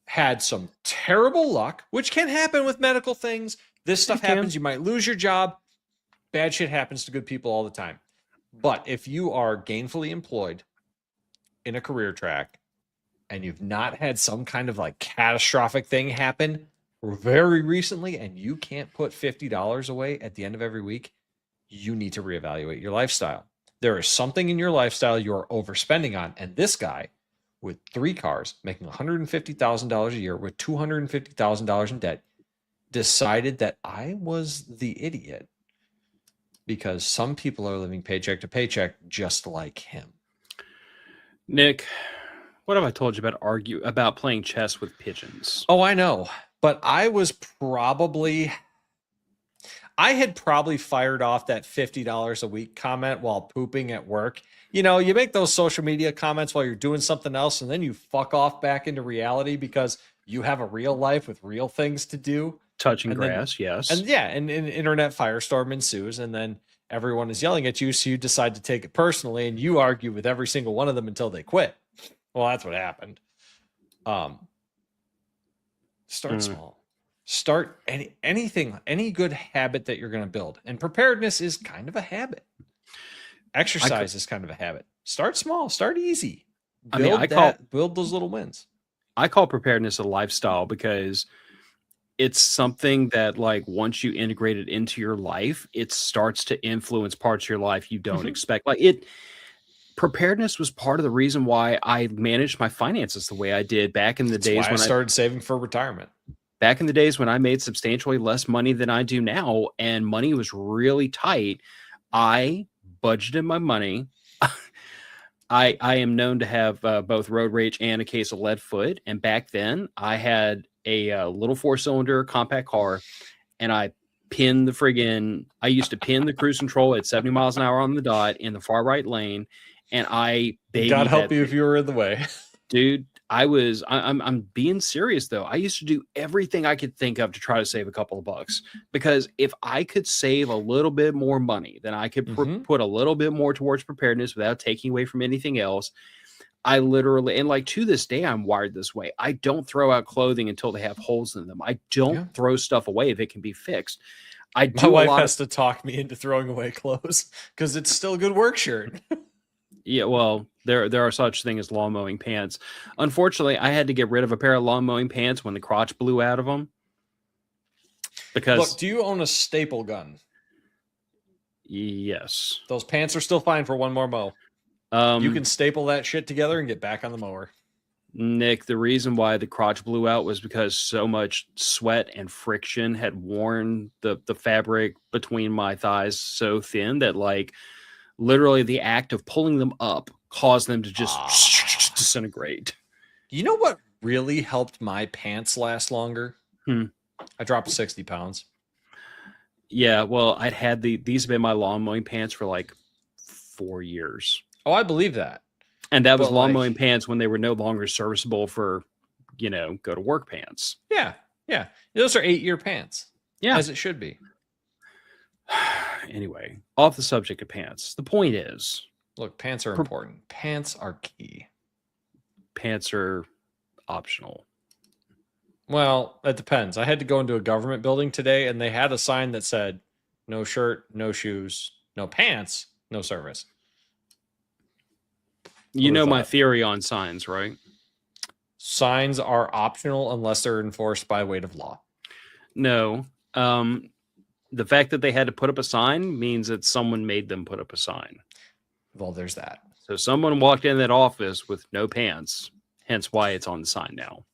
had some terrible luck, which can happen with medical things. This stuff happens. You might lose your job. Bad shit happens to good people all the time. But if you are gainfully employed in a career track and you've not had some kind of like catastrophic thing happen very recently, and you can't put $50 away at the end of every week, you need to reevaluate your lifestyle. There is something in your lifestyle you're overspending on. And this guy, with 3 cars, making $150,000 a year with $250,000 in debt, decided that I was the idiot because some people are living paycheck to paycheck just like him. Nick, what have I told you about playing chess with pigeons? Oh, I know. But I was probably... I had probably fired off that $50 a week comment while pooping at work. You know, you make those social media comments while you're doing something else, and then you fuck off back into reality because you have a real life with real things to do. Touching And then, grass, yes. and yeah, and an internet firestorm ensues, and then everyone is yelling at you, so you decide to take it personally, and you argue with every single one of them until they quit. Well, that's what happened. Start small. Start anything, any good habit that you're going to build. And preparedness is kind of a habit. Exercise is kind of a habit. Start small, start easy. Build those little wins. I call preparedness a lifestyle because it's something that, like, once you integrate it into your life, it starts to influence parts of your life you don't expect. Preparedness was part of the reason why I managed my finances the way I did back in the days when I started saving for retirement. Back in the days when I made substantially less money than I do now, and money was really tight, I budgeted my money. I am known to have both road rage and a case of lead foot. And back then I had a little 4-cylinder compact car, and I used to pin the cruise control at 70 miles an hour on the dot in the far right lane. And God help you if you were in the way. Dude, I'm being serious though. I used to do everything I could think of to try to save a couple of bucks, because if I could save a little bit more money, then I could put a little bit more towards preparedness without taking away from anything else. I literally, and like to this day, I'm wired this way. I don't throw out clothing until they have holes in them. I don't throw stuff away if it can be fixed. My wife has to talk me into throwing away clothes because it's still a good work shirt. Yeah, well, there are such things as lawn mowing pants. Unfortunately, I had to get rid of a pair of lawn mowing pants when the crotch blew out of them. Because look, do you own a staple gun? Yes. Those pants are still fine for one more mow. You can staple that shit together and get back on the mower. Nick, the reason why the crotch blew out was because so much sweat and friction had worn the fabric between my thighs so thin that, like, literally the act of pulling them up caused them to just disintegrate. You know what really helped my pants last longer? I dropped 60 pounds. Yeah, well, these have been my lawn mowing pants for like 4 years. Oh, I believe that. And that was lawn mowing pants when they were no longer serviceable for, go to work pants. Yeah. Yeah. Those are 8-year pants. Yeah. As it should be. Anyway, off the subject of pants. The point is, look, pants are important. Pants are key. Pants are optional. Well, it depends. I had to go into a government building today, and they had a sign that said, no shirt, no shoes, no pants, no service. You know my theory on signs, right? Signs are optional unless they're enforced by weight of law. No. The fact that they had to put up a sign means that someone made them put up a sign. Well, there's that. So someone walked in that office with no pants, hence why it's on the sign now.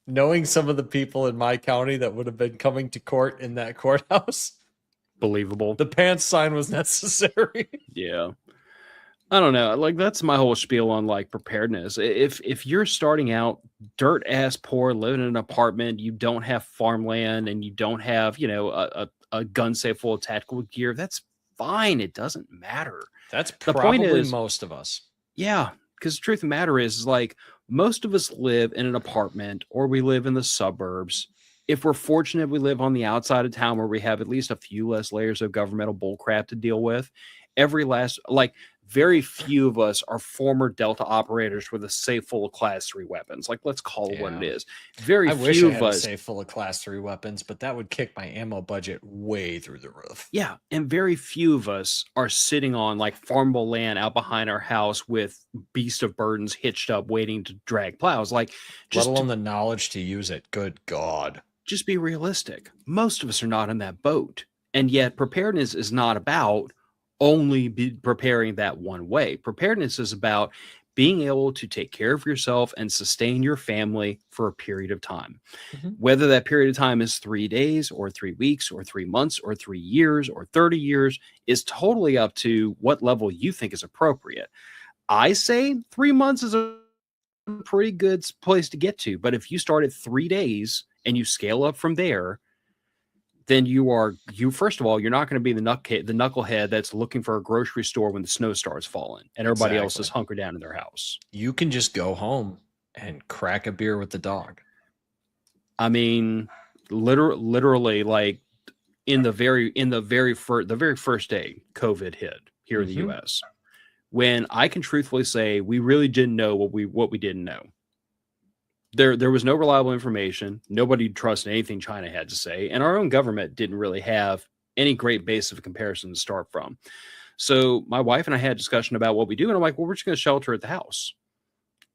Knowing some of the people in my county that would have been coming to court in that courthouse. Believable. The pants sign was necessary. Yeah. I don't know. Like, that's my whole spiel on, like, preparedness. If you're starting out dirt ass poor, living in an apartment, you don't have farmland, and you don't have, a gun safe full of tactical gear, that's fine. It doesn't matter. That's probably most of us. Yeah. Because the truth of the matter is, like, most of us live in an apartment, or we live in the suburbs. If we're fortunate, we live on the outside of town where we have at least a few less layers of governmental bullcrap to deal with. Very few of us are former Delta operators with a safe full of Class 3 weapons. Like, let's call it what it is. I wish I had a safe full of Class 3 weapons, but that would kick my ammo budget way through the roof. Yeah, and very few of us are sitting on, like, farmable land out behind our house with beast of burdens hitched up waiting to drag plows. Like, let alone the knowledge to use it. Good God. Just be realistic. Most of us are not in that boat. And yet preparedness is not about only be preparing that one way. Preparedness is about being able to take care of yourself and sustain your family for a period of time. Whether that period of time is 3 days or 3 weeks or 3 months or 3 years or 30 years is totally up to what level you think is appropriate. I say 3 months is a pretty good place to get to, but if you start at 3 days and you scale up from there, then first of all, you're not going to be the knucklehead that's looking for a grocery store when the snow starts falling and everybody else is hunkered down in their house. You can just go home and crack a beer with the dog. I mean, literally, like the very first day COVID hit here in the U.S., when I can truthfully say we really didn't know what we didn't know. There was no reliable information. Nobody trusted anything China had to say, and our own government didn't really have any great base of comparison to start from. So my wife and I had a discussion about what we do, and I'm like, well, we're just going to shelter at the house.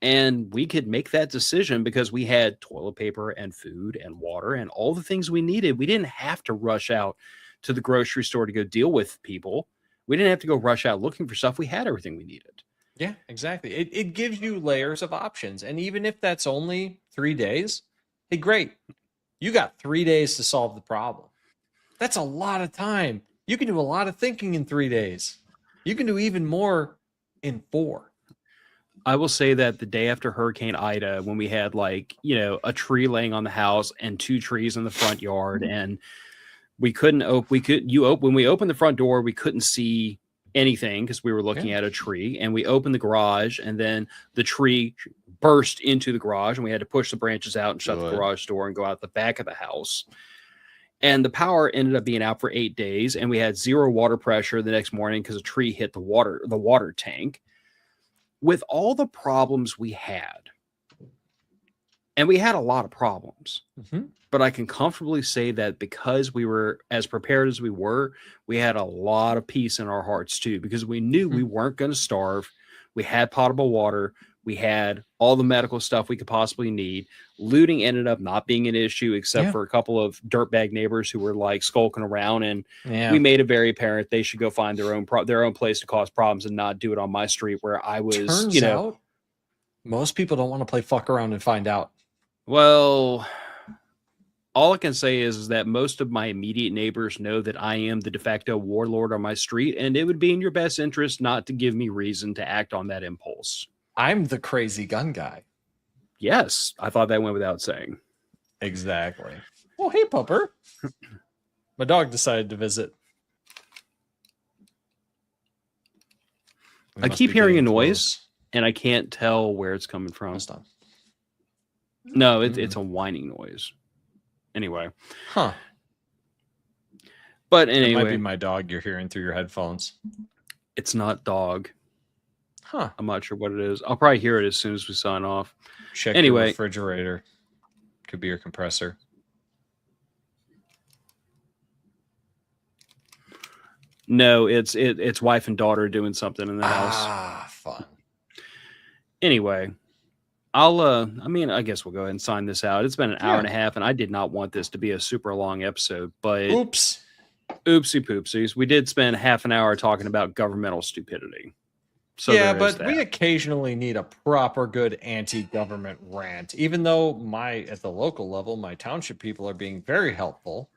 And we could make that decision because we had toilet paper and food and water and all the things we needed. We didn't have to rush out to the grocery store to go deal with people. We didn't have to go rush out looking for stuff. We had everything we needed. Yeah, exactly. It gives you layers of options. And even if that's only 3 days, hey, great. You got 3 days to solve the problem. That's a lot of time. You can do a lot of thinking in 3 days. You can do even more in 4. I will say that the day after Hurricane Ida, when we had a tree laying on the house and 2 trees in the front yard, and we couldn't when we opened the front door, we couldn't see anything because we were looking at a tree, and we opened the garage, and then the tree burst into the garage, and we had to push the branches out and shut the garage door and go out the back of the house. And the power ended up being out for 8 days, and we had 0 water pressure the next morning because a tree hit the water tank. With all the problems we had, and we had a lot of problems, but I can comfortably say that because we were as prepared as we were, we had a lot of peace in our hearts too, because we knew we weren't going to starve. We had potable water. We had all the medical stuff we could possibly need. Looting ended up not being an issue, except for a couple of dirtbag neighbors who were like skulking around, and we made it very apparent they should go find their own place to cause problems and not do it on my street where I was. Turns out, most people don't want to play fuck around and find out. Well, all I can say is that most of my immediate neighbors know that I am the de facto warlord on my street, and it would be in your best interest not to give me reason to act on that impulse. I'm the crazy gun guy. Yes, I thought that went without saying. Exactly. Oh, hey, pupper. My dog decided to visit. I keep hearing a noise, and I can't tell where it's coming from. No, it's a whining noise. Anyway. Huh. But anyway. It might be my dog you're hearing through your headphones. It's not dog. Huh. I'm not sure what it is. I'll probably hear it as soon as we sign off. Check your refrigerator. Could be your compressor. No, it's wife and daughter doing something in the house. Ah, fun. Anyway, I guess we'll go ahead and sign this out. It's been an hour and a half, and I did not want this to be a super long episode, but oopsie poopsies. We did spend half an hour talking about governmental stupidity. So but we occasionally need a proper good anti-government rant, even though at the local level, my township people are being very helpful.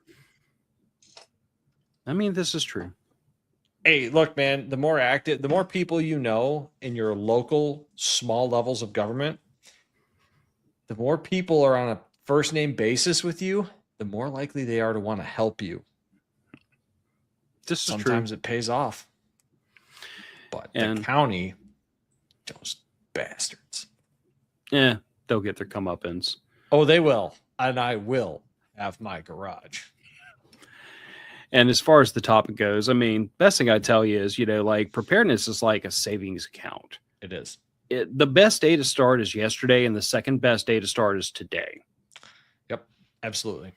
I mean, this is true. Hey, look, man, the more people you know in your local small levels of government, the more people are on a first name basis with you, the more likely they are to want to help you. This is Sometimes true. It pays off. But the county, those bastards. Yeah, they'll get their comeuppance. Oh, they will. And I will have my garage. And as far as the topic goes, I mean, best thing I tell you is, preparedness is like a savings account. It is. The best day to start is yesterday, and the second best day to start is today. Yep, absolutely.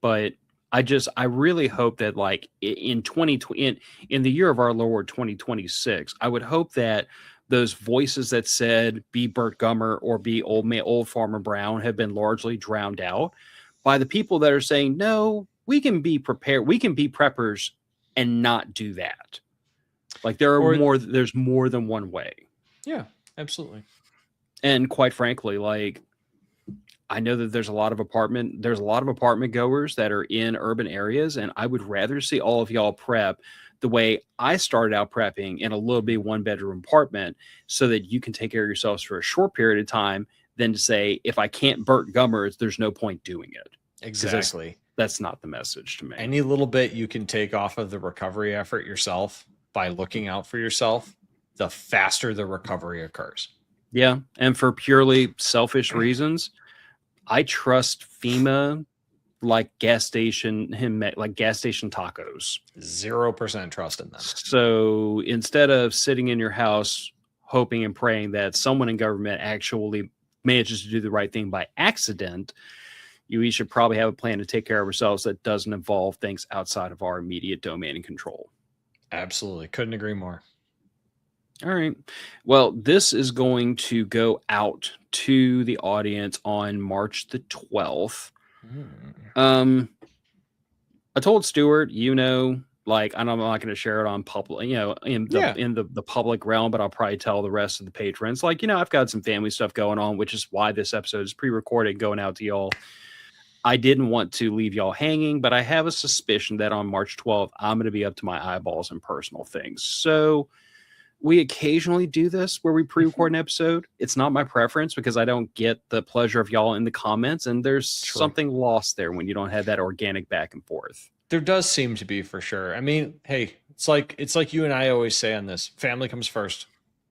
But I really hope that in 2020, in the year of our Lord 2026, I would hope that those voices that said be Burt Gummer or be old Farmer Brown have been largely drowned out by the people that are saying, no, we can be prepared. We can be preppers and not do that. There's more than one way. Yeah, absolutely. And quite frankly, I know that there's a lot of apartment goers that are in urban areas, and I would rather see all of y'all prep the way I started out prepping in a little bit 1-bedroom apartment, so that you can take care of yourselves for a short period of time, than to say, if I can't Burt Gummer, there's no point doing it. Exactly. That's not the message to me. Any little bit you can take off of the recovery effort yourself by looking out for yourself, the faster the recovery occurs. Yeah. And for purely selfish reasons, I trust FEMA like gas station tacos. 0% trust in them. So instead of sitting in your house hoping and praying that someone in government actually manages to do the right thing by accident, we should probably have a plan to take care of ourselves that doesn't involve things outside of our immediate domain and control. Absolutely. Couldn't agree more. All right. Well, this is going to go out to the audience on March the 12th. I told Stuart, like, I'm not going to share it on public, in the public realm, but I'll probably tell the rest of the patrons, like, I've got some family stuff going on, which is why this episode is pre-recorded going out to y'all. I didn't want to leave y'all hanging, but I have a suspicion that on March 12th, I'm going to be up to my eyeballs in personal things. So we occasionally do this where we pre-record an episode. It's not my preference because I don't get the pleasure of y'all in the comments, and there's something lost there when you don't have that organic back and forth. There does seem to be, for sure. I mean, hey, it's like you and I always say on this: family comes first,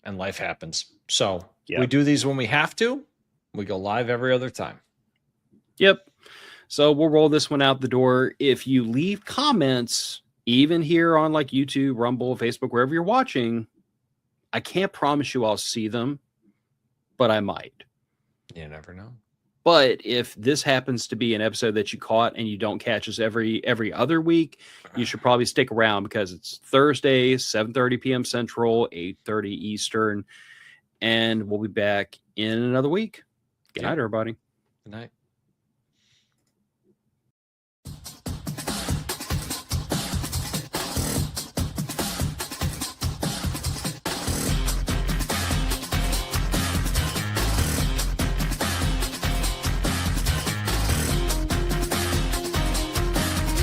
and life happens. So we do these when we have to. We go live every other time. Yep. So we'll roll this one out the door. If you leave comments, even here on like YouTube, Rumble, Facebook, wherever you're watching, I can't promise you I'll see them, but I might. You never know. But if this happens to be an episode that you caught and you don't catch us every other week, you should probably stick around because it's Thursday, 7:30 p.m. Central, 8:30 Eastern, and we'll be back in another week. Good night, everybody. Good night.